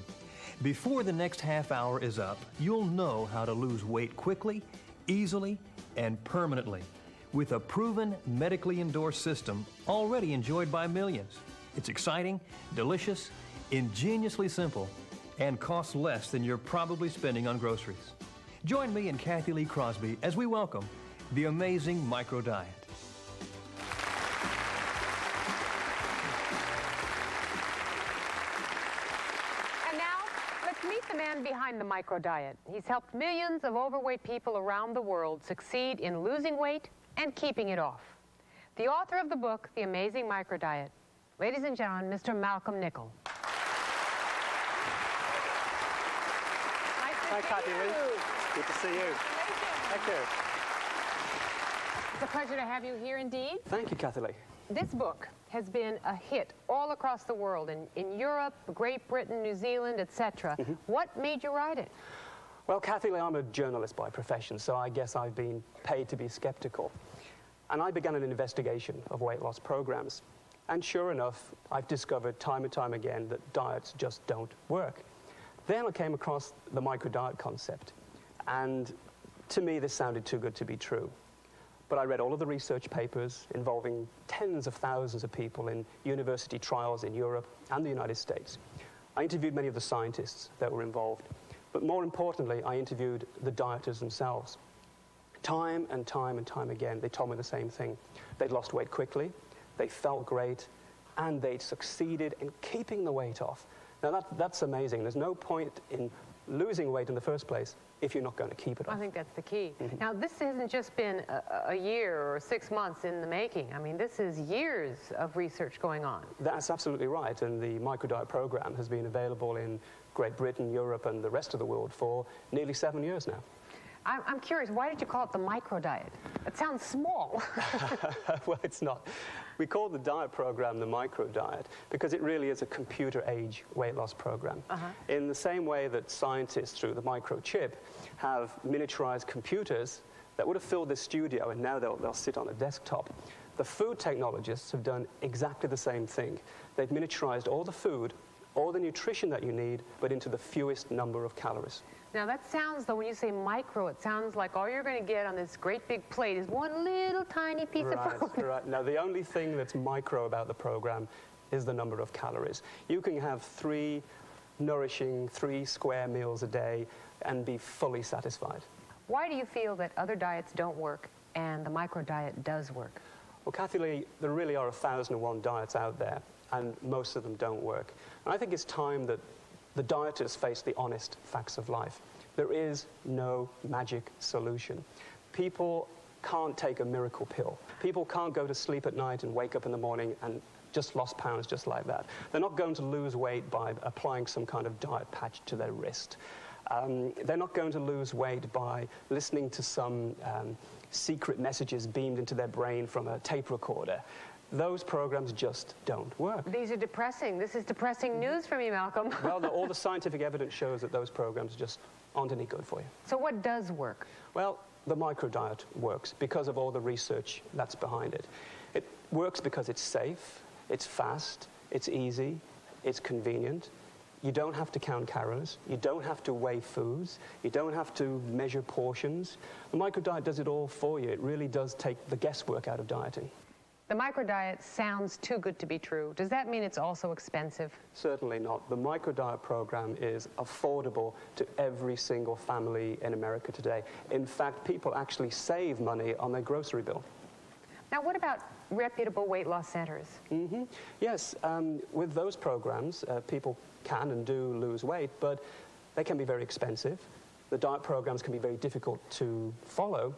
S18: Before the next half hour is up, you'll know how to lose weight quickly, easily, and permanently with a proven, medically endorsed system already enjoyed by millions. It's exciting, delicious, ingeniously simple, and costs less than you're probably spending on groceries. Join me and Kathy Lee Crosby as we welcome the amazing micro diet.
S14: The man behind the micro diet. He's helped millions of overweight people around the world succeed in losing weight and keeping it off. The author of the book, The Amazing Micro Diet. Ladies and gentlemen, Mr. Malcolm Nichol.
S19: Hi, Kathy Lee. Good to see you. Thank you.
S14: It's a pleasure to have you here indeed.
S19: Thank you, Kathy Lee.
S14: This book has been a hit all across the world, in Europe, Great Britain, New Zealand, etc. What made you write it?
S19: Well, Kathy Lee, I'm a journalist by profession, so I guess I've been paid to be skeptical. And I began an investigation of weight loss programs. And sure enough, I've discovered time and time again that diets just don't work. Then I came across the micro-diet concept, and to me this sounded too good to be true. But I read all of the research papers involving tens of thousands of people in university trials in Europe and the United States. I interviewed many of the scientists that were involved, but more importantly, I interviewed the dieters themselves. Time and time and time again, they told me the same thing. They'd lost weight quickly, they felt great, and they'd succeeded in keeping the weight off. Now that's amazing. There's no point in losing weight in the first place if you're not going to keep it off.
S14: I think that's the key. Now, this hasn't just been a year or 6 months in the making. I mean, this is years of research going on.
S19: That's absolutely right, and the micro-diet program has been available in Great Britain, Europe, and the rest of the world for nearly 7 years now.
S14: I'm curious, why did you call it the micro-diet? It sounds small.
S19: Well, it's not. We call the diet program the micro-diet because it really is a computer-age weight loss program. In the same way that scientists, through the microchip, have miniaturized computers that would have filled this studio, and now they'll sit on a desktop. The food technologists have done exactly the same thing. They've miniaturized all the food, all the nutrition that you need, but into the fewest number of calories.
S14: Now that sounds, though, when you say micro, it sounds like all you're going to get on this great big plate is one little tiny piece of food.
S19: Right. Now the only thing that's micro about the program is the number of calories. You can have 3 nourishing, 3 square meals a day and be fully satisfied.
S14: Why do you feel that other diets don't work and the micro diet does work?
S19: Well, Kathy Lee, there really are 1,001 diets out there, and most of them don't work. And I think it's time that the dieters face the honest facts of life. There is no magic solution. People can't take a miracle pill. People can't go to sleep at night and wake up in the morning and just lost pounds just like that. They're not going to lose weight by applying some kind of diet patch to their wrist. They're not going to lose weight by listening to some secret messages beamed into their brain from a tape recorder. Those programs just don't work.
S14: These are depressing. This is depressing news for me, Malcolm.
S19: Well, all the scientific evidence shows that those programs just aren't any good for you.
S14: So what does work?
S19: Well, the micro-diet works because of all the research that's behind it. It works because it's safe, it's fast, it's easy, it's convenient. You don't have to count calories. You don't have to weigh foods. You don't have to measure portions. The micro-diet does it all for you. It really does take the guesswork out of dieting.
S14: The micro-diet sounds too good to be true. Does that mean it's also expensive?
S19: Certainly not. The micro-diet program is affordable to every single family in America today. In fact, people actually save money on their grocery bill.
S14: Now, what about reputable weight loss centers?
S19: Yes, with those programs, people can and do lose weight, but they can be very expensive. The diet programs can be very difficult to follow,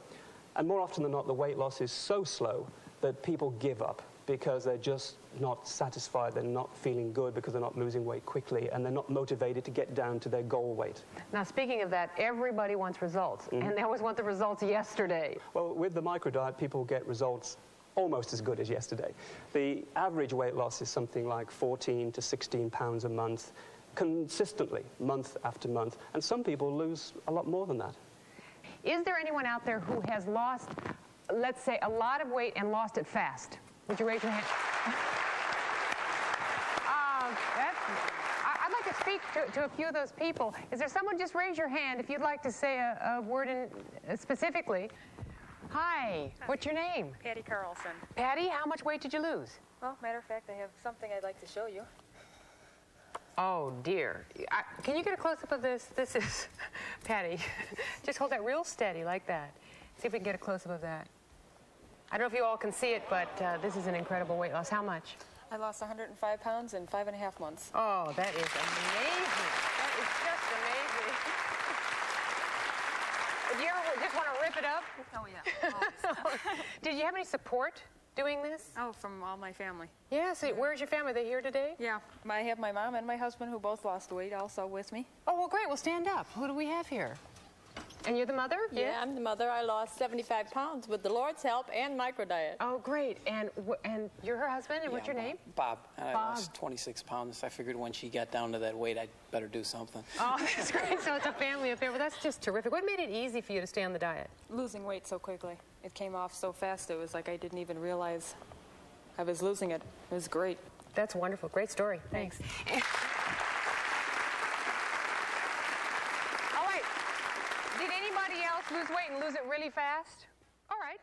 S19: and more often than not, the weight loss is so slow that people give up because they're just not satisfied, they're not feeling good because they're not losing weight quickly, and they're not motivated to get down to their goal weight.
S14: Now, speaking of that, everybody wants results, and they always want the results yesterday.
S19: Well, with the micro-diet, people get results almost as good as yesterday. The average weight loss is something like 14 to 16 pounds a month, consistently, month after month, and some people lose a lot more than that.
S14: Is there anyone out there who has lost, let's say, a lot of weight and lost it fast? Would you raise your hand? I'd like to speak to a few of those people. Is there someone? Just raise your hand if you'd like to say a word specifically. Hi, what's your name?
S20: Patty Carlson.
S14: Patty, how much weight did you lose?
S20: Well, matter of fact, I have something I'd like to show you.
S14: Oh, dear. Can you get a close-up of this? This is Patty. Just hold that real steady like that. See if we can get a close-up of that. I don't know if you all can see it, but this is an incredible weight loss. How much?
S20: I lost 105 pounds in 5.5 months.
S14: Oh, that is amazing. That is just amazing. Did you ever just want to rip it up?
S20: Oh, yeah.
S14: Did you have any support doing this?
S20: Oh, from all my family.
S14: Yeah, so where's your family? Are they here today?
S20: Yeah, I have my mom and my husband who both lost weight also with me.
S14: Oh, well, great. Well, stand up. Who do we have here? And you're the mother?
S21: Yeah, I'm the mother. I lost 75 pounds with the Lord's help and micro-diet.
S14: Oh, great. And you're her husband, and what's your name?
S22: Bob. And I
S14: Bob.
S22: lost 26 pounds. I figured when she got down to that weight, I'd better do something.
S14: Oh, that's great. So it's a family affair. Well, that's just terrific. What made it easy for you to stay on the diet?
S20: Losing weight so quickly. It came off so fast, it was like I didn't even realize I was losing it. It was great.
S14: That's wonderful. Great story. Thanks. lose weight and lose it really fast? All right.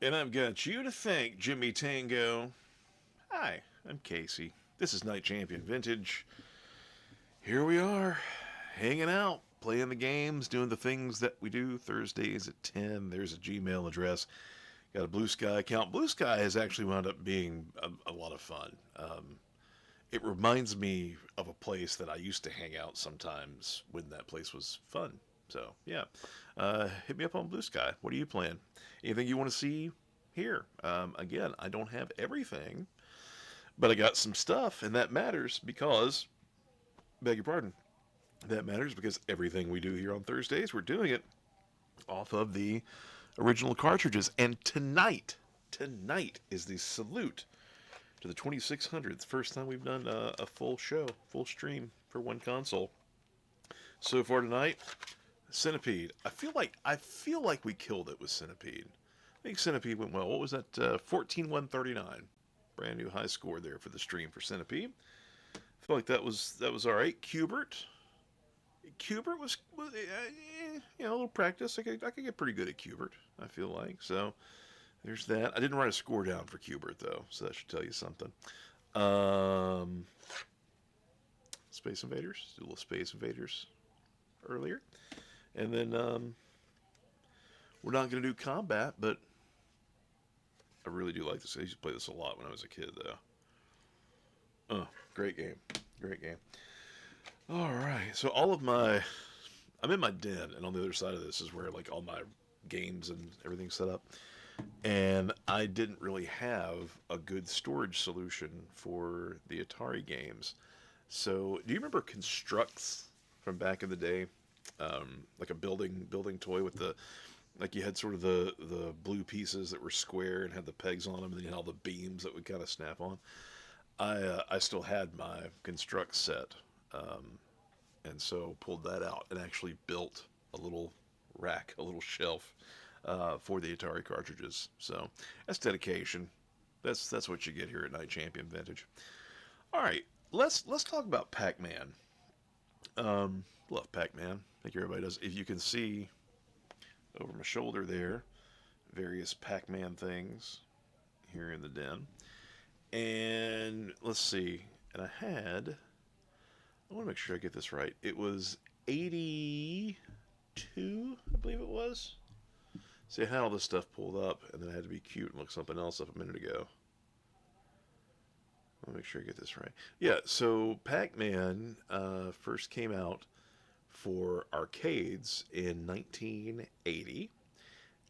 S6: And I've got you to thank, Jimmy Tango. Hi, I'm Casey. This is Night Champion Vintage. Here we are, hanging out, playing the games, doing the things that we do Thursdays at 10. There's a Gmail address. Got a Blue Sky account. Blue Sky has actually wound up being a lot of fun. It reminds me of a place that I used to hang out sometimes when that place was fun. So, yeah. Hit me up on Blue Sky. What are you playing? Anything you want to see here? Again, I don't have everything, but I got some stuff, and that matters because, beg your pardon, that matters because everything we do here on Thursdays, we're doing it off of the original cartridges. And tonight is the salute to the 2600. It's the first time we've done a full show, full stream for one console. So far tonight, Centipede. I feel like we killed it with Centipede. I think Centipede went well. What was that? 14,139. Brand new high score there for the stream for Centipede. I feel like that was all right. Cubert was a little practice. I could get pretty good at Cubert, I feel like. So there's that. I didn't write a score down for Cubert though, so that should tell you something. Space Invaders. Do a little Space Invaders earlier. And then we're not going to do combat, but I really do like this. I used to play this a lot when I was a kid, though. Oh, great game. Great game. All right. So I'm in my den, and on the other side of this is where like all my games and everything's set up. And I didn't really have a good storage solution for the Atari games. So do you remember Constructs from back in the day? Like a building toy with you had sort of the blue pieces that were square and had the pegs on them, and then you had all the beams that would kind of snap on. I still had my Construct set, and so pulled that out and actually built a little rack, a little shelf for the Atari cartridges. So that's dedication. That's what you get here at Night Champion Vintage. All right, let's talk about Pac-Man. Love Pac-Man. I think everybody does. If you can see over my shoulder there, various Pac-Man things here in the den. And let's see. And I want to make sure I get this right. It was 82, I believe it was. See, I had all this stuff pulled up, and then I had to be cute and look something else up a minute ago. I want to make sure I get this right. Yeah, so Pac-Man first came out for arcades in 1980,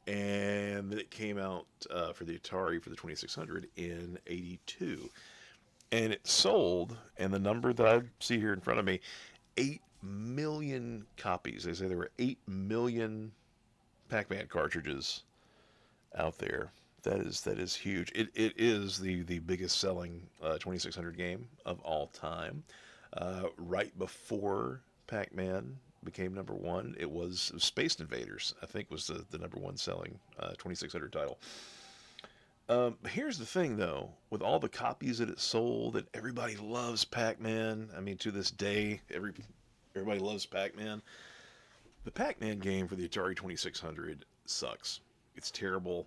S6: and then it came out for the Atari for the 2600 in 82. And it sold, and the number that I see here in front of me, 8 million copies. They say there were 8 million Pac-Man cartridges out there. That is huge. It is the biggest selling 2600 game of all time. Right before Pac-Man became number one, it was Space Invaders, I think, was the number one selling 2600 title. Here's the thing, though. With all the copies that it sold, and everybody loves Pac-Man. I mean, to this day, everybody loves Pac-Man. The Pac-Man game for the Atari 2600 sucks. It's terrible.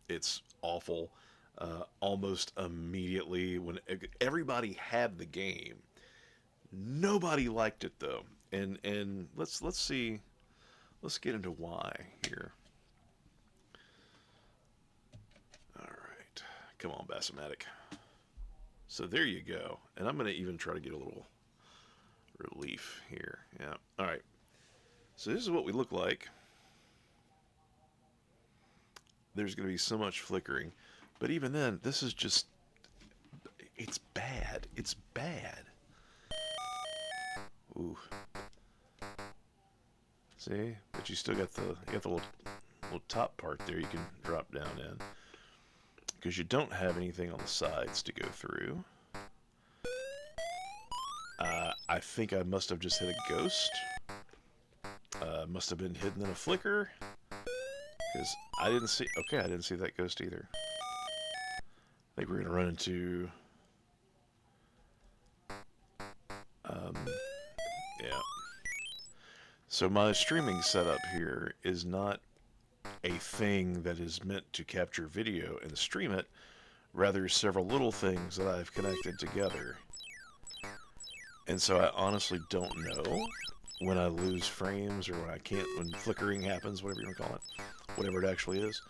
S6: It's awful. Almost immediately, when everybody had the game, nobody liked it though. And let's see. Let's get into why here. All right, come on, Bassomatic. So there you go. And I'm gonna even try to get a little relief here. Yeah. All right. So this is what we look like. There's going to be so much flickering, but even then, this is just It's bad. It's bad. Ooh. See? But you still got the little top part there you can drop down in. Because you don't have anything on the sides to go through. I think I must have just hit a ghost. Must have been hidden in a flicker. Because I didn't see... Okay, I didn't see that ghost either. I think we're going to run into... yeah. So my streaming setup here is not a thing that is meant to capture video and stream it. Rather, several little things that I've connected together. And so I honestly don't know when I lose frames or when I can't, when flickering happens, whatever you want to call it, whatever it actually is.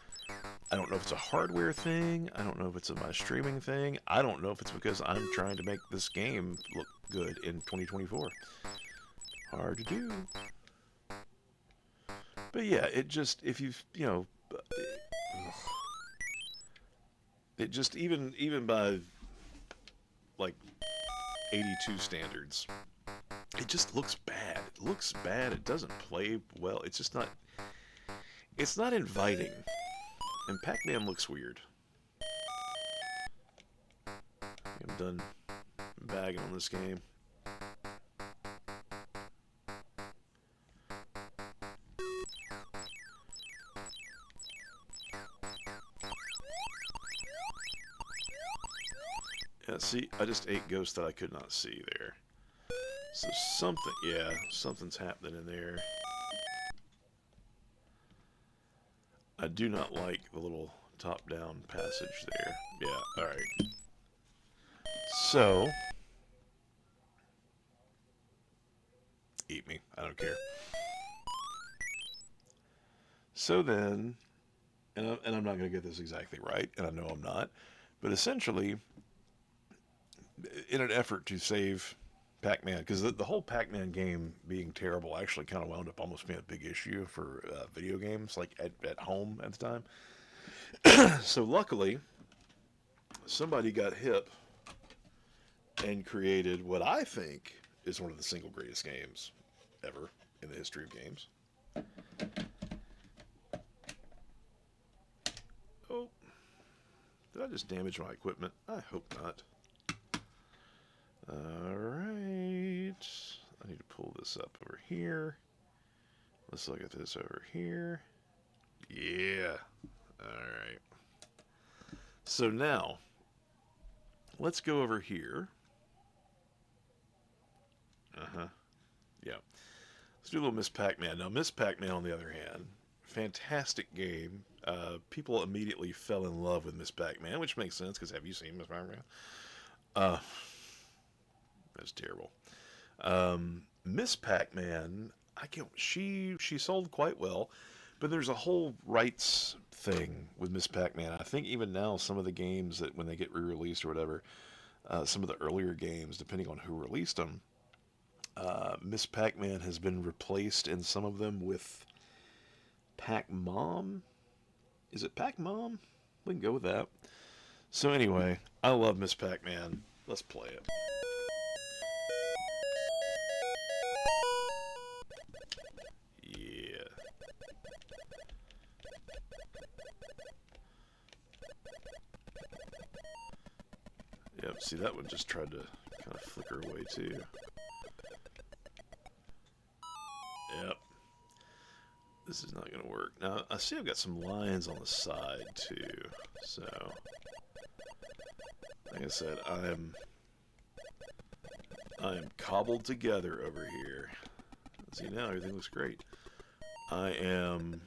S6: I don't know if it's a hardware thing. I don't know if it's my streaming thing. I don't know if it's because I'm trying to make this game look good in 2024. Hard to do. But yeah, it just, if you know, it just, even by, like, 82 standards, it just looks bad. It looks bad. It doesn't play well. It's just not, it's not inviting. And Pac-Man looks weird. I'm done bagging on this game. Yeah, see, I just ate ghosts that I could not see there. So something, yeah, something's happening in there. I do not like the little top-down passage there. Yeah, alright. So, eat me, I don't care. So then, and I'm not going to get this exactly right, and I know I'm not, but essentially, in an effort to save Pac-Man, because the whole Pac-Man game being terrible actually kind of wound up almost being a big issue for video games, like at home at the time. So luckily, somebody got hip and created what I think is one of the single greatest games ever in the history of games. Oh, did I just damage my equipment? I hope not. Alright, I need to pull this up over here. Let's look at this over here. Yeah, alright. So now, let's go over here. Yeah. Let's do a little Miss Pac-Man. Now, Miss Pac-Man, on the other hand, fantastic game. People immediately fell in love with Miss Pac-Man, which makes sense, because have you seen Miss Pac-Man? That's terrible. Miss Pac-Man, she sold quite well, but there's a whole rights thing with Miss Pac-Man. I think even now some of the games that when they get re-released or whatever, some of the earlier games, depending on who released them, Miss Pac-Man has been replaced in some of them with Pac-Mom. Is it Pac-Mom? We can go with that. So anyway, I love Miss Pac-Man. Let's play it. Yeah. Yep, see that one just tried to kind of flicker away too. Yep. This is not going to work. Now, I see I've got some lines on the side too, so like I said, I am cobbled together over here. See, now everything looks great. I am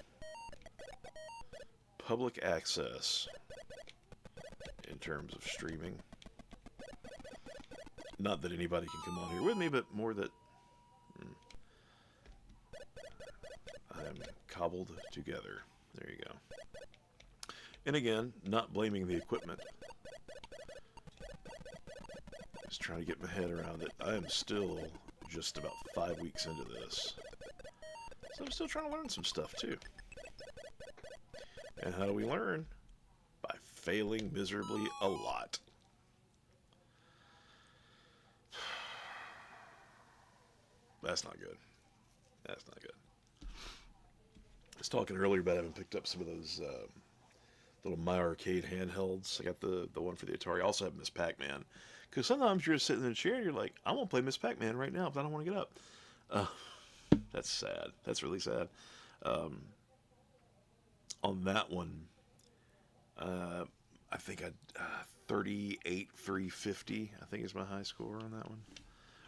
S6: public access in terms of streaming. Not that anybody can come on here with me, but more that I am cobbled together. There you go. And again, not blaming the equipment. Just trying to get my head around it. I am still just about 5 weeks into this. So I'm still trying to learn some stuff too. And how do we learn? By failing miserably a lot. That's not good. That's not good. I was talking earlier about having picked up some of those little My Arcade handhelds. I got the one for the Atari. I also have Miss Pac-Man. Because sometimes you're just sitting in a chair and you're like, I want to play Miss Pac-Man right now, but I don't want to get up. That's sad. That's really sad. On that one, I think I 38,350. I think is my high score on that one,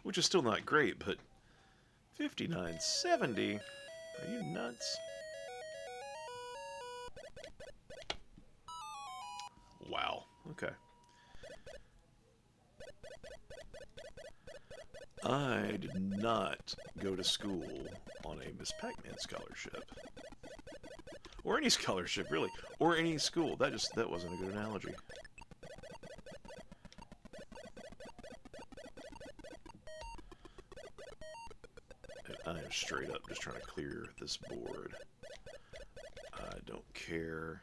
S6: which is still not great, but 5970. Are you nuts? Wow. Okay. I did not go to school on a Miss Pac-Man scholarship. Or any scholarship, really. Or any school. That wasn't a good analogy. I am straight up just trying to clear this board. I don't care.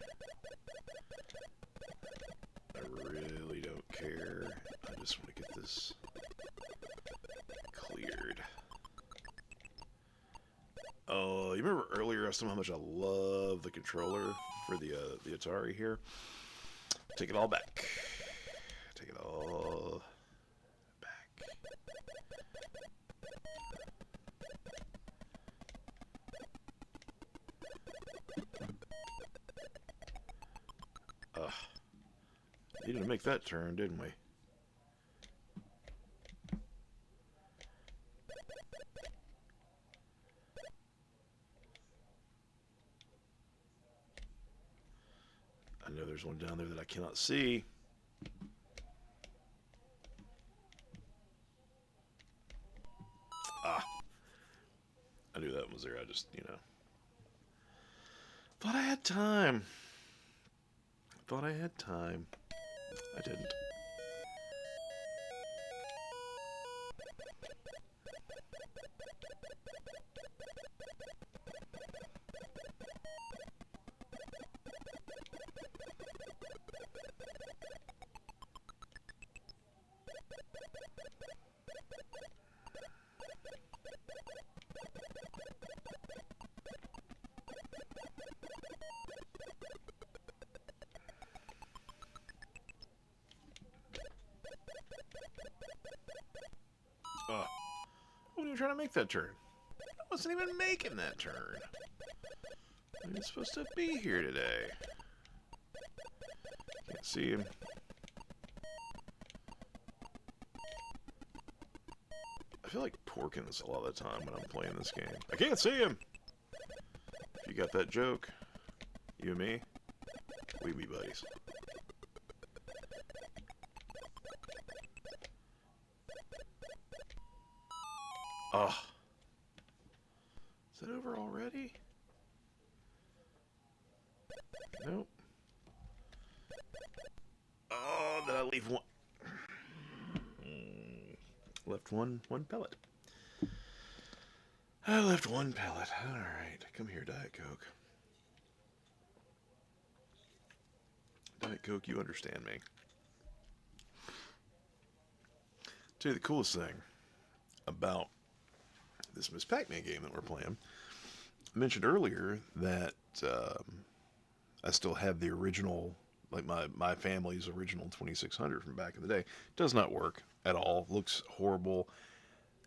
S6: I really don't care. I just want to get this cleared. Oh, you remember earlier I was talking how much I love the controller for the Atari here? Take it all back. Take it all back. Needed to make that turn, didn't we? I know there's one down there that I cannot see. I knew that one was there. I just, thought I had time. Thought I had time. I didn't. I wasn't even trying to make that turn. I wasn't even making that turn. I was supposed to be here today. Can't see him. I feel like Porkins a lot of the time when I'm playing this game. I can't see him! If you got that joke, you and me, we be buddies. Oh. Is that over already? Nope. Oh, did I leave one? Left one pellet. I left one pellet. Alright, come here, Diet Coke. Diet Coke, you understand me. Tell you the coolest thing about this Miss Pac-Man game that we're playing. I mentioned earlier that I still have the original, like my family's original 2600 from back in the day. Does not work at all. Looks horrible.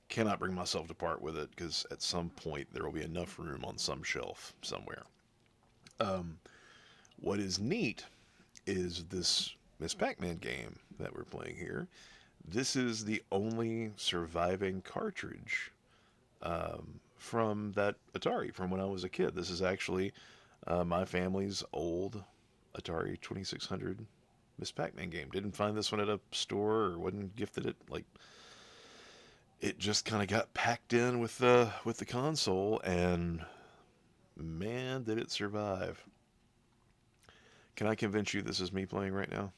S6: Cannot bring myself to part with it because at some point there will be enough room on some shelf somewhere. What is neat is this Miss Pac-Man game that we're playing here. This is the only surviving cartridge from that Atari from when I was a kid. This is actually my family's old Atari 2600 Miss Pac-Man game. Didn't find this one at a store or wasn't gifted it. Like, it just kind of got packed in with the console, and man, did it survive. Can I convince you this is me playing right now?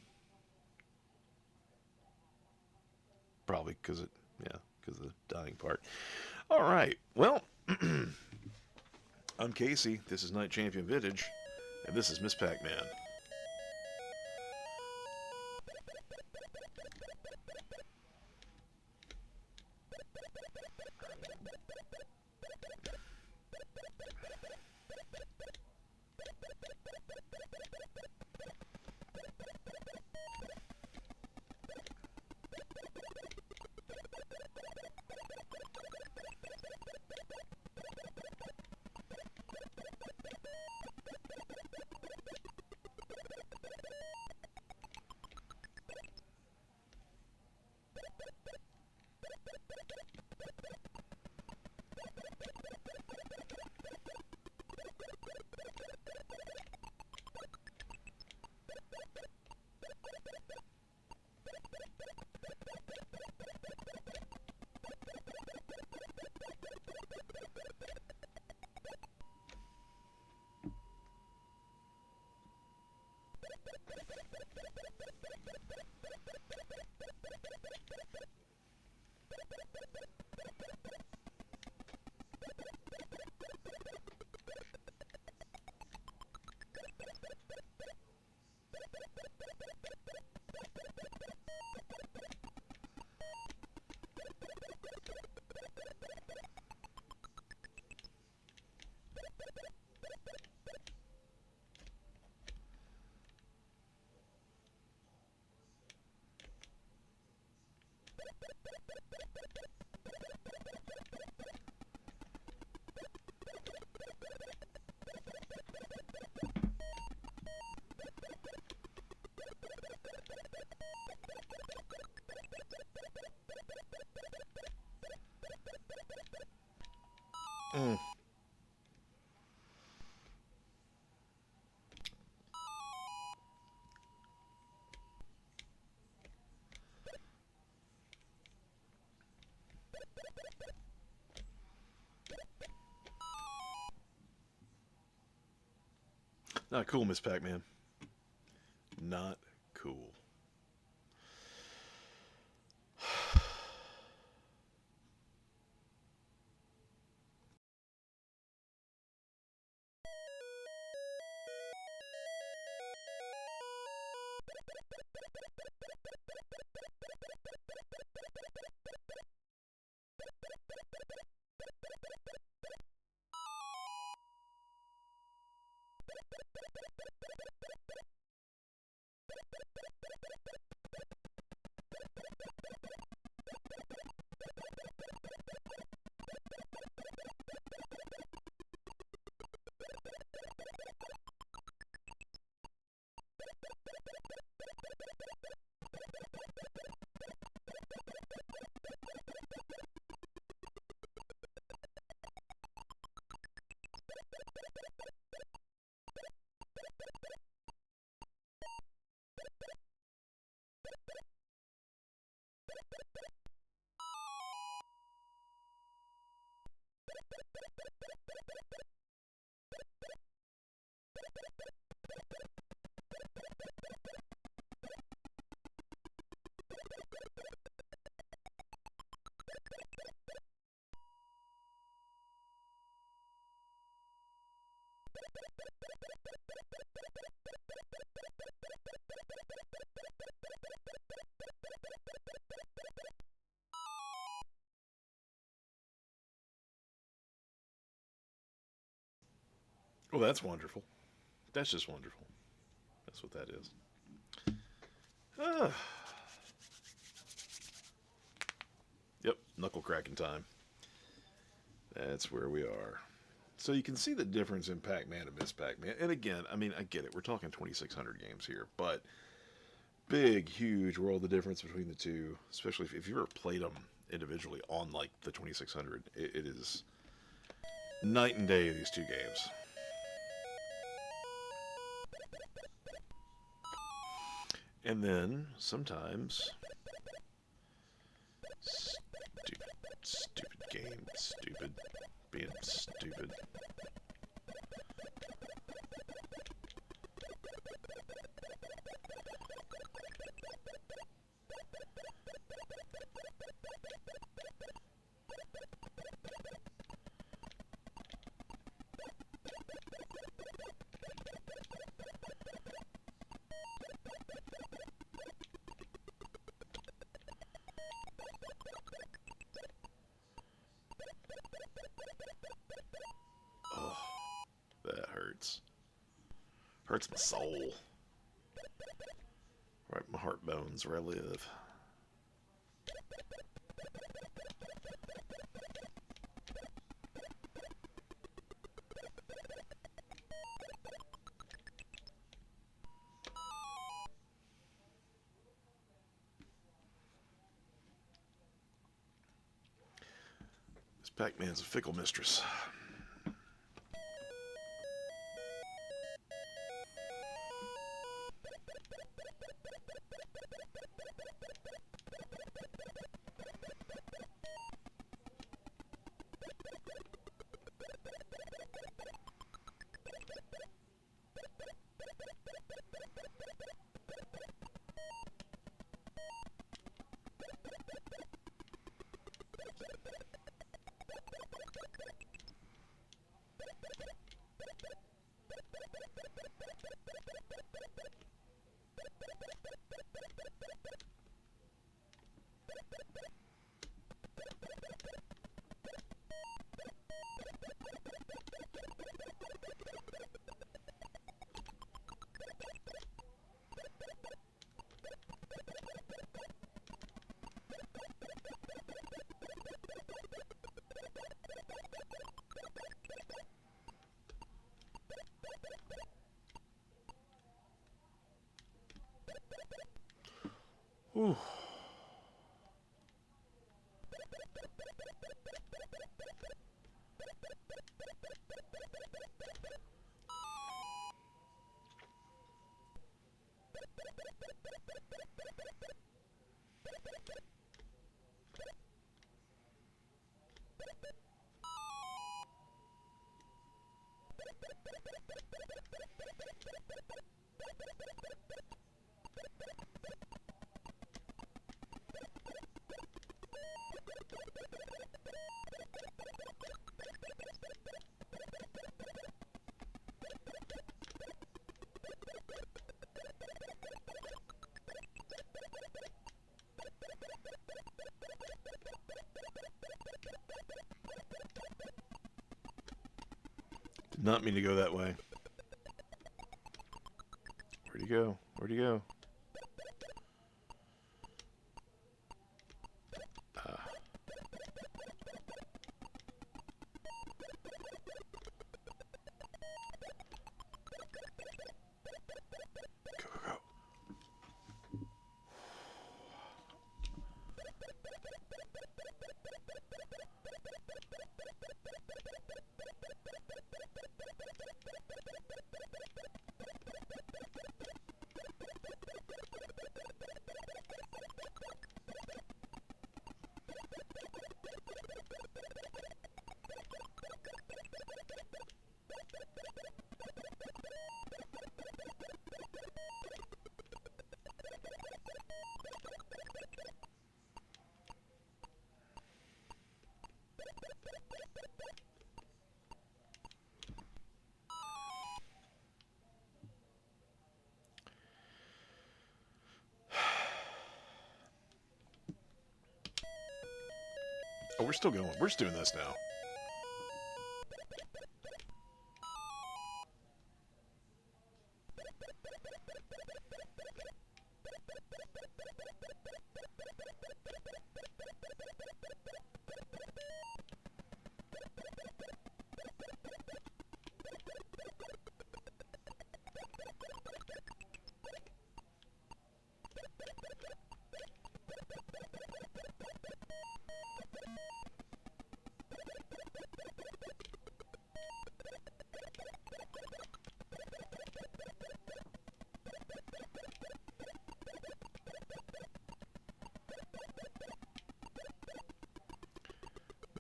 S6: Probably because of the dying part. All right. Well, I'm Casey. This is Night Champion Vintage, and this is Miss Pac-Man. Not cool, Miss Pac-Man. Not cool. Well, that's wonderful. That's just wonderful. That's what that is. Ah. Yep, knuckle cracking time. That's where we are. So you can see the difference in Pac-Man and Miss Pac-Man. And again, I mean, I get it. We're talking 2,600 games here, but big, huge world of difference between the two, especially if you've ever played them individually on, like, the 2,600. It is night and day, these two games. And then, sometimes... Stupid game. Stupid. Being stupid. hurts. Hurts my soul. Right in my heart bones where I live. This Pac-Man's a fickle mistress. Ooh. Did not mean to go that way. Where'd he go? Where'd he go? Oh, we're still going. We're just doing this now.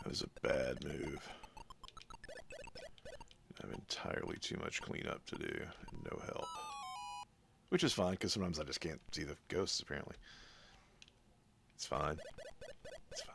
S6: That was a bad move. I have entirely too much cleanup to do and no help. Which is fine, because sometimes I just can't see the ghosts, apparently. It's fine. It's fine.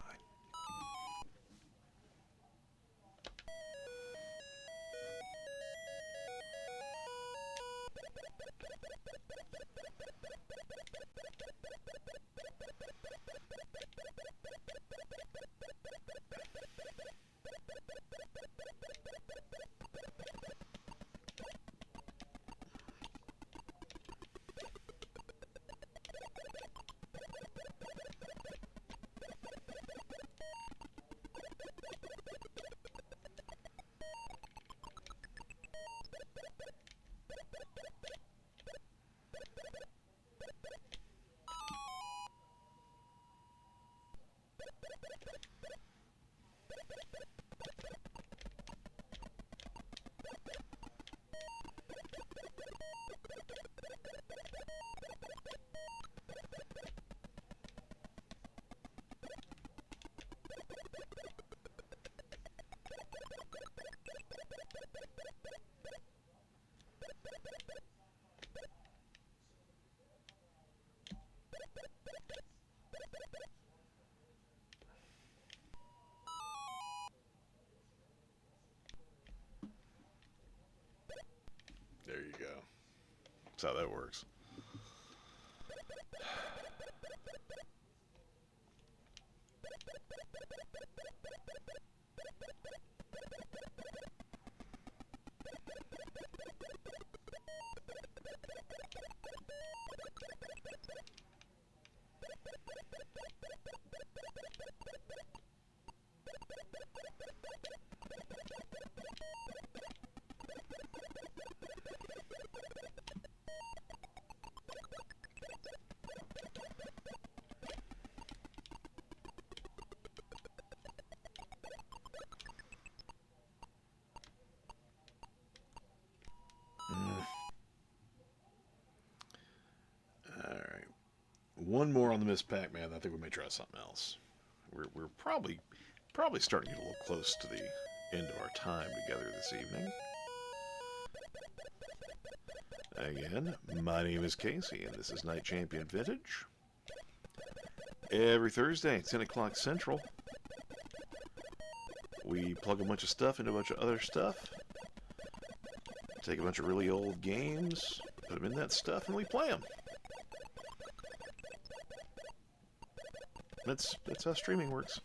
S6: There you go. That's how that works. Alright. One more on the Miss Pac-Man. I think we may try something else. We're probably starting to get a little close to the end of our time together this evening. Again, my name is Casey, and this is Night Champion Vintage. Every Thursday at 10 o'clock Central, we plug a bunch of stuff into a bunch of other stuff, take a bunch of really old games, put them in that stuff, and we play them. That's how streaming works.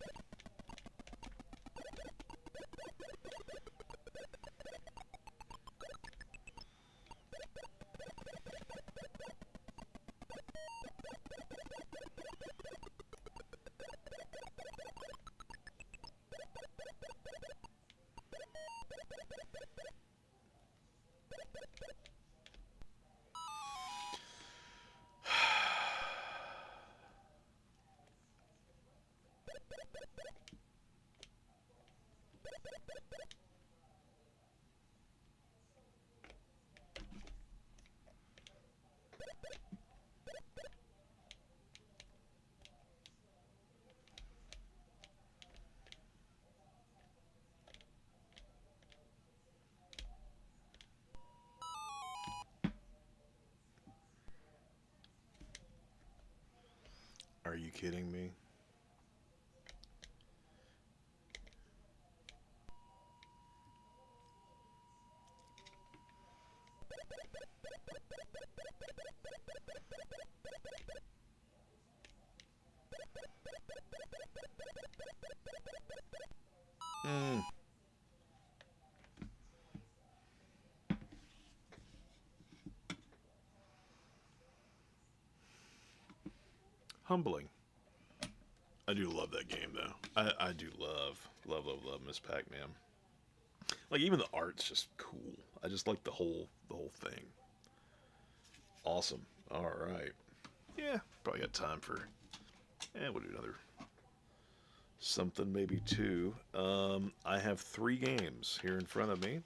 S6: Are you kidding me? Humbling. I do love that game, though. I do love Miss Pac-Man. Like, even the art's just cool. I just like the whole thing. Awesome. All right. Yeah, probably got time for. We'll do another something, maybe two. I have 3 games here in front of me.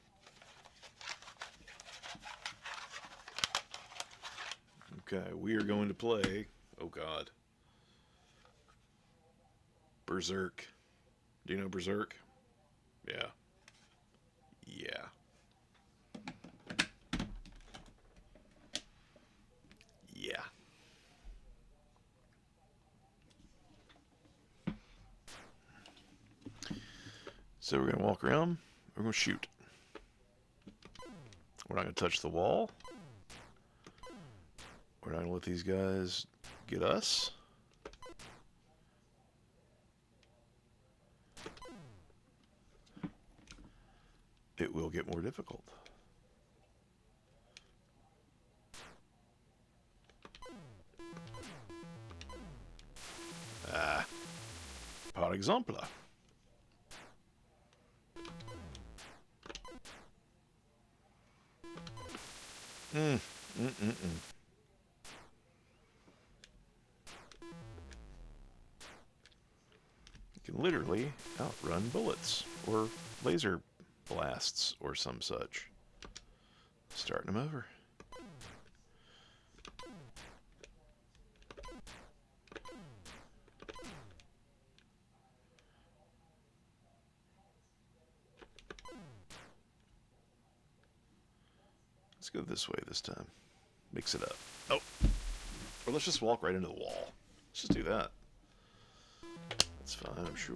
S6: Okay, we are going to play. Oh God. Berserk. Do you know Berserk? Yeah. Yeah. Yeah. So we're going to walk around. We're going to shoot. We're not going to touch the wall. We're not going to let these guys get us. It will get more difficult. Par exemple. You can literally outrun bullets or laser blasts or some such. Starting them over. Let's go this way this time. Mix it up. Oh. Or let's just walk right into the wall. Let's just do that. That's fine, I'm sure.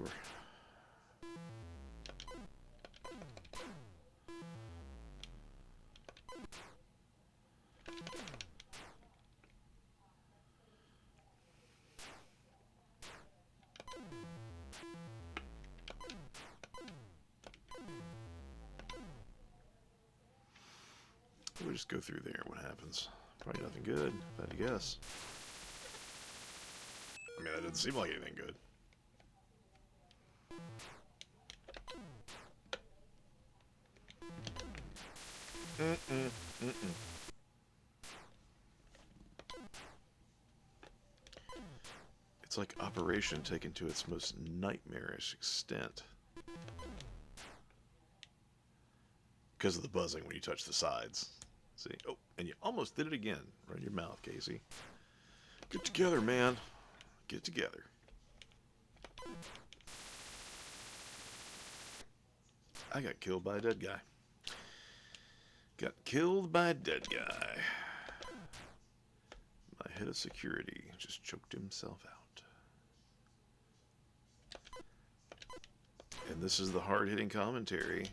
S6: We'll just go through there. What happens? Probably nothing good, if I had to guess. I mean, that doesn't seem like anything good. It's like Operation taken to its most nightmarish extent. Because of the buzzing when you touch the sides. See? Oh, and you almost did it again. Right in your mouth, Casey. Get together, man. Get together. I got killed by a dead guy. Got killed by a dead guy. My head of security just choked himself out. And this is the hard-hitting commentary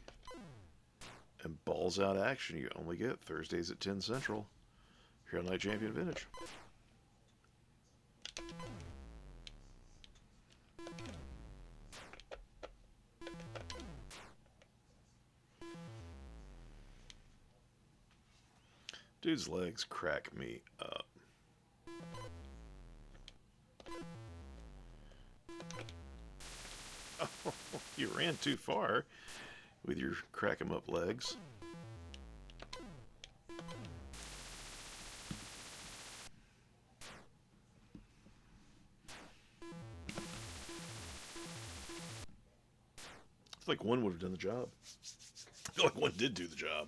S6: and balls-out action you only get Thursdays at 10 Central here on Night Champion Vintage. Dude's legs crack me up. Oh, you ran too far with your crack 'em up legs. I feel like one would have done the job. I feel like one did do the job.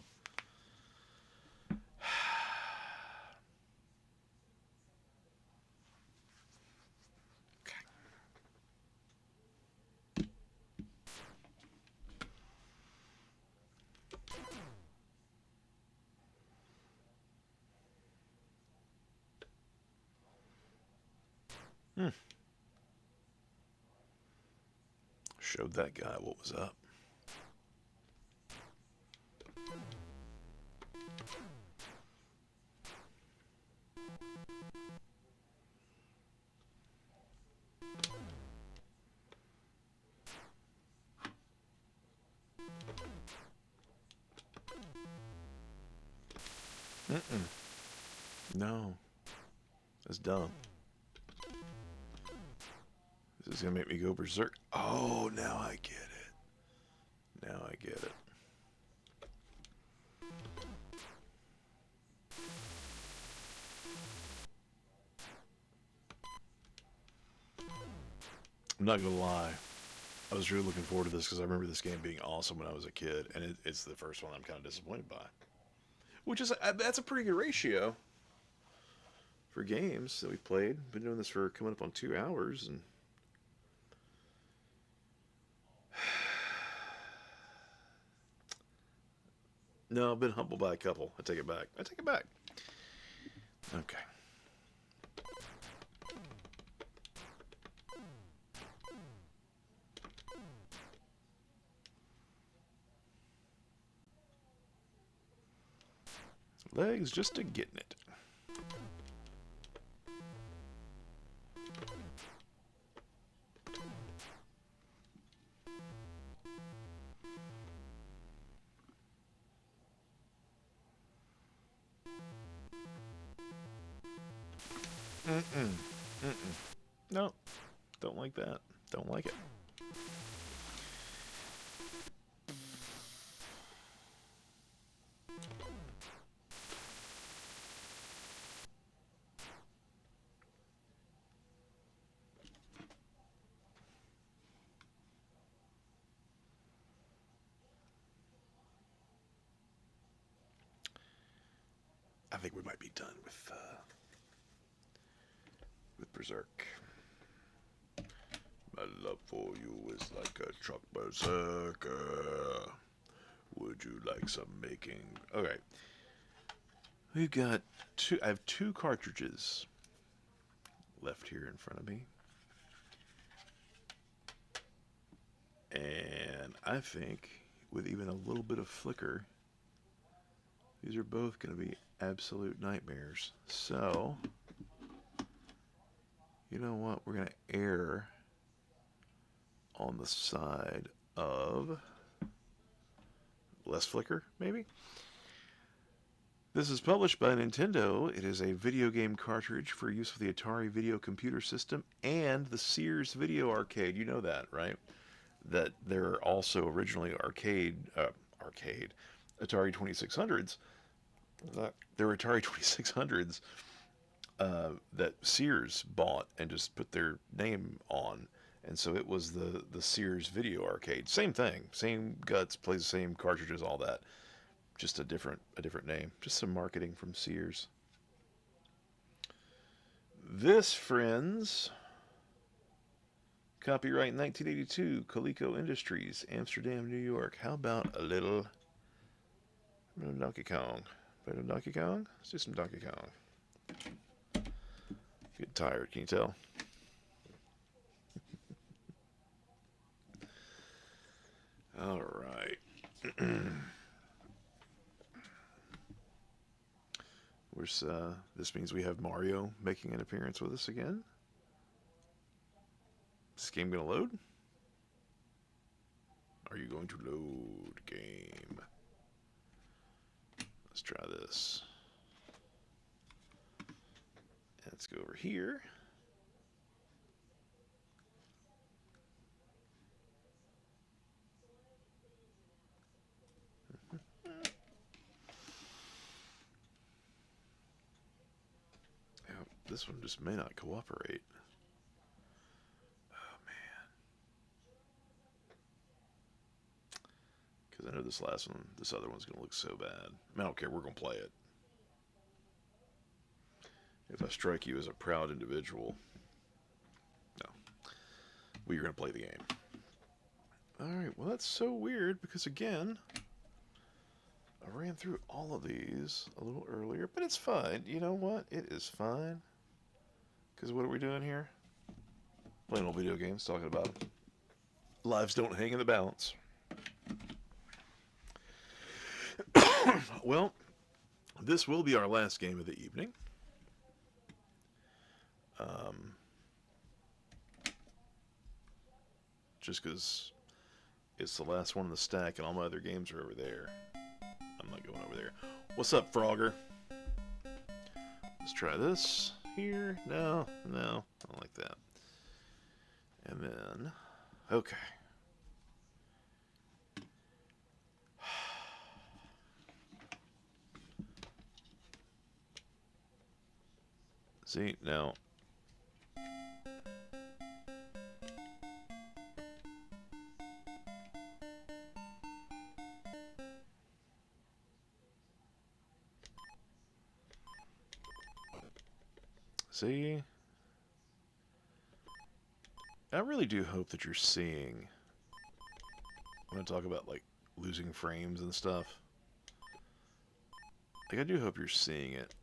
S6: Showed that guy what was up. No. That's dumb. This is gonna make me go berserk. Oh, now I get it. Now I get it. I'm not gonna lie. I was really looking forward to this because I remember this game being awesome when I was a kid, and it's the first one I'm kind of disappointed by. Which is, that's a pretty good ratio for games that we've played. Been doing this for coming up on 2 hours, and no, I've been humbled by a couple. I take it back. I take it back. Okay. Legs just a getting it. No, don't like that. Don't like it. I think we might be done with Berserk. My love for you is like a truck berserker. Would you like some making? Okay. We've got two. I have 2 cartridges left here in front of me. And I think with even a little bit of flicker, these are both going to be absolute nightmares. So, you know what? We're going to err on the side of less flicker, maybe? This is published by Nintendo. It is a video game cartridge for use with the Atari video computer system and the Sears Video Arcade. You know that, right? That there are also originally Atari 2600s. There were Atari 2600s that Sears bought and just put their name on. And so it was the Sears Video Arcade. Same thing. Same guts, plays the same cartridges, all that. Just a different name. Just some marketing from Sears. This, friends, copyright 1982, Coleco Industries, Amsterdam, New York. How about a little Donkey Kong? Play some Donkey Kong? Let's do some Donkey Kong. Getting tired, can you tell? All right. This means we have Mario making an appearance with us again. Is this game going to load? Are you going to load game? Let's try this. Let's go over here. This one just may not cooperate. Oh, man. Because I know this other one's going to look so bad. I mean, I don't care, we're going to play it. If I strike you as a proud individual. No. Well, you're going to play the game. Alright, well that's so weird because again, I ran through all of these a little earlier, but it's fine. You know what? It is fine. Because what are we doing here? Playing old video games, talking about them. Lives don't hang in the balance. Well, this will be our last game of the evening. Just because it's the last one in the stack and all my other games are over there. I'm not going over there. What's up, Frogger? Let's try this here. No, I don't like that. And then, okay. See, now. See? I really do hope that you're seeing when I talk about, like, losing frames and stuff. Like, I do hope you're seeing it.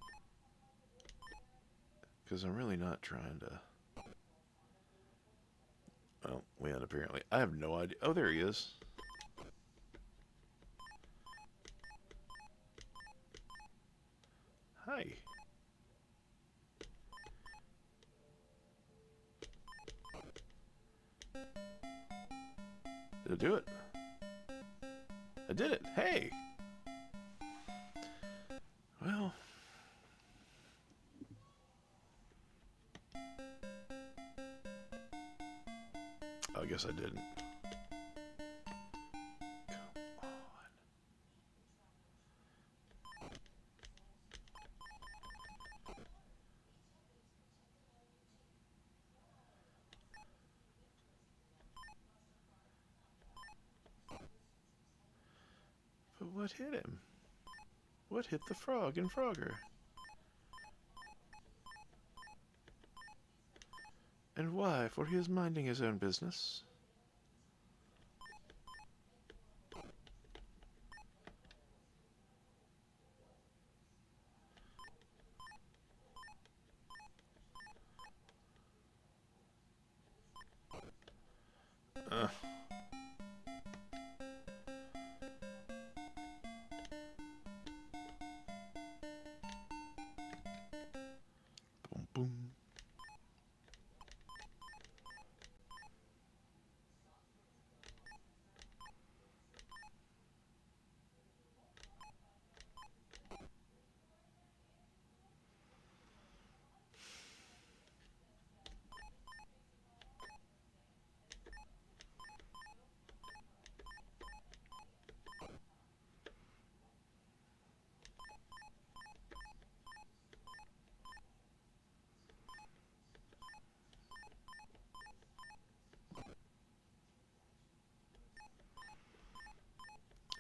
S6: Because I'm really not trying to... Well, win, apparently. I have no idea. Oh, there he is. Hi. Did I do it? I did it. Hey! Well... I guess I didn't. Come on. But what hit him? What hit the frog in Frogger? And why? For he is minding his own business. Boom, boom.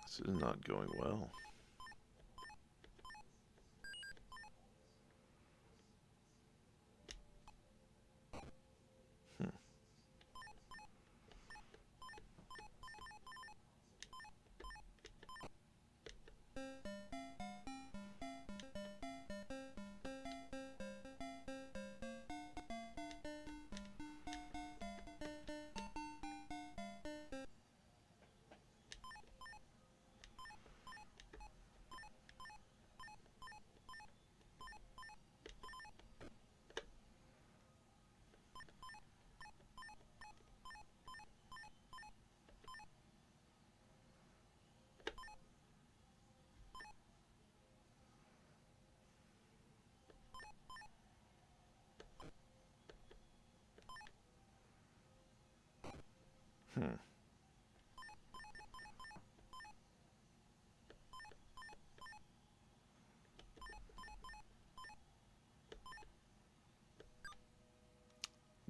S6: This is not going well.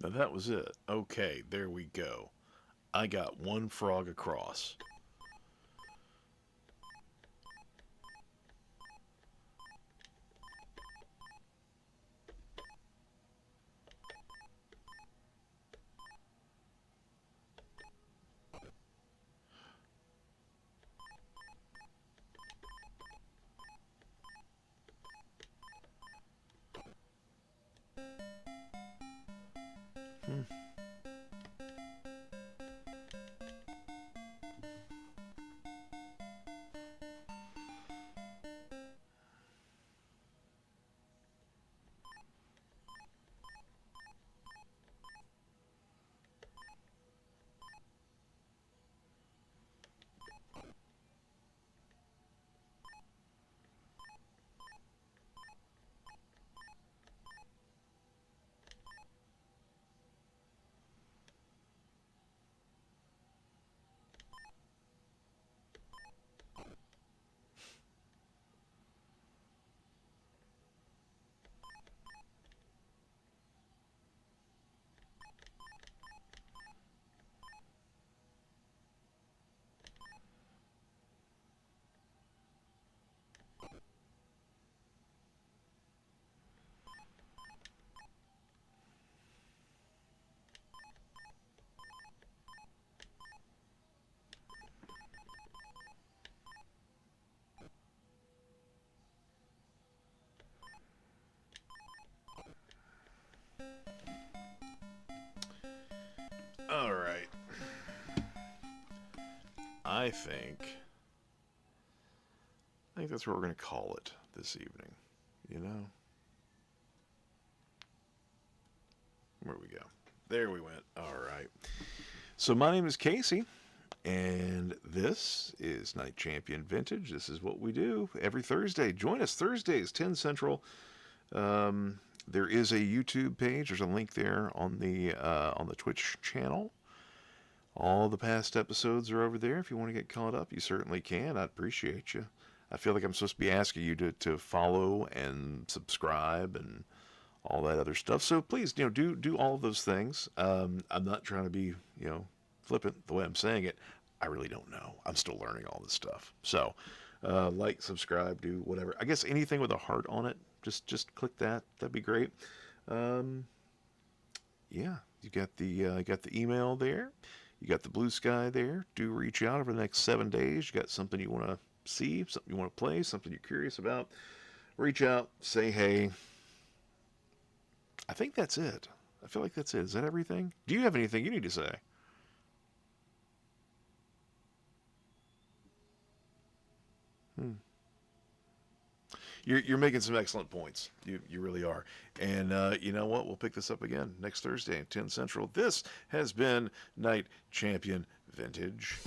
S6: Now that was it. Okay, there we go. I got one frog across. All right. I think that's what we're going to call it this evening. You know? Where we go? There we went. All right. So my name is Casey, and this is Night Champion Vintage. This is what we do every Thursday. Join us Thursdays, 10 Central. There is a YouTube page. There's a link there on the Twitch channel. All the past episodes are over there. If you want to get caught up, you certainly can. I'd appreciate you. I feel like I'm supposed to be asking you to follow and subscribe and all that other stuff. So please, do all of those things. I'm not trying to be, flippant the way I'm saying it. I really don't know. I'm still learning all this stuff. So, like, subscribe, do whatever. I guess anything with a heart on it, just click that. That'd be great. Yeah, you got the email there. You got the Blue Sky there. Do reach out over the next 7 days. You got something you want to see, something you want to play, something you're curious about. Reach out, say hey. I think that's it. I feel like that's it. Is that everything? Do you have anything you need to say? You're making some excellent points. You really are. And you know what? We'll pick this up again next Thursday at 10 Central. This has been Night Champion Vintage.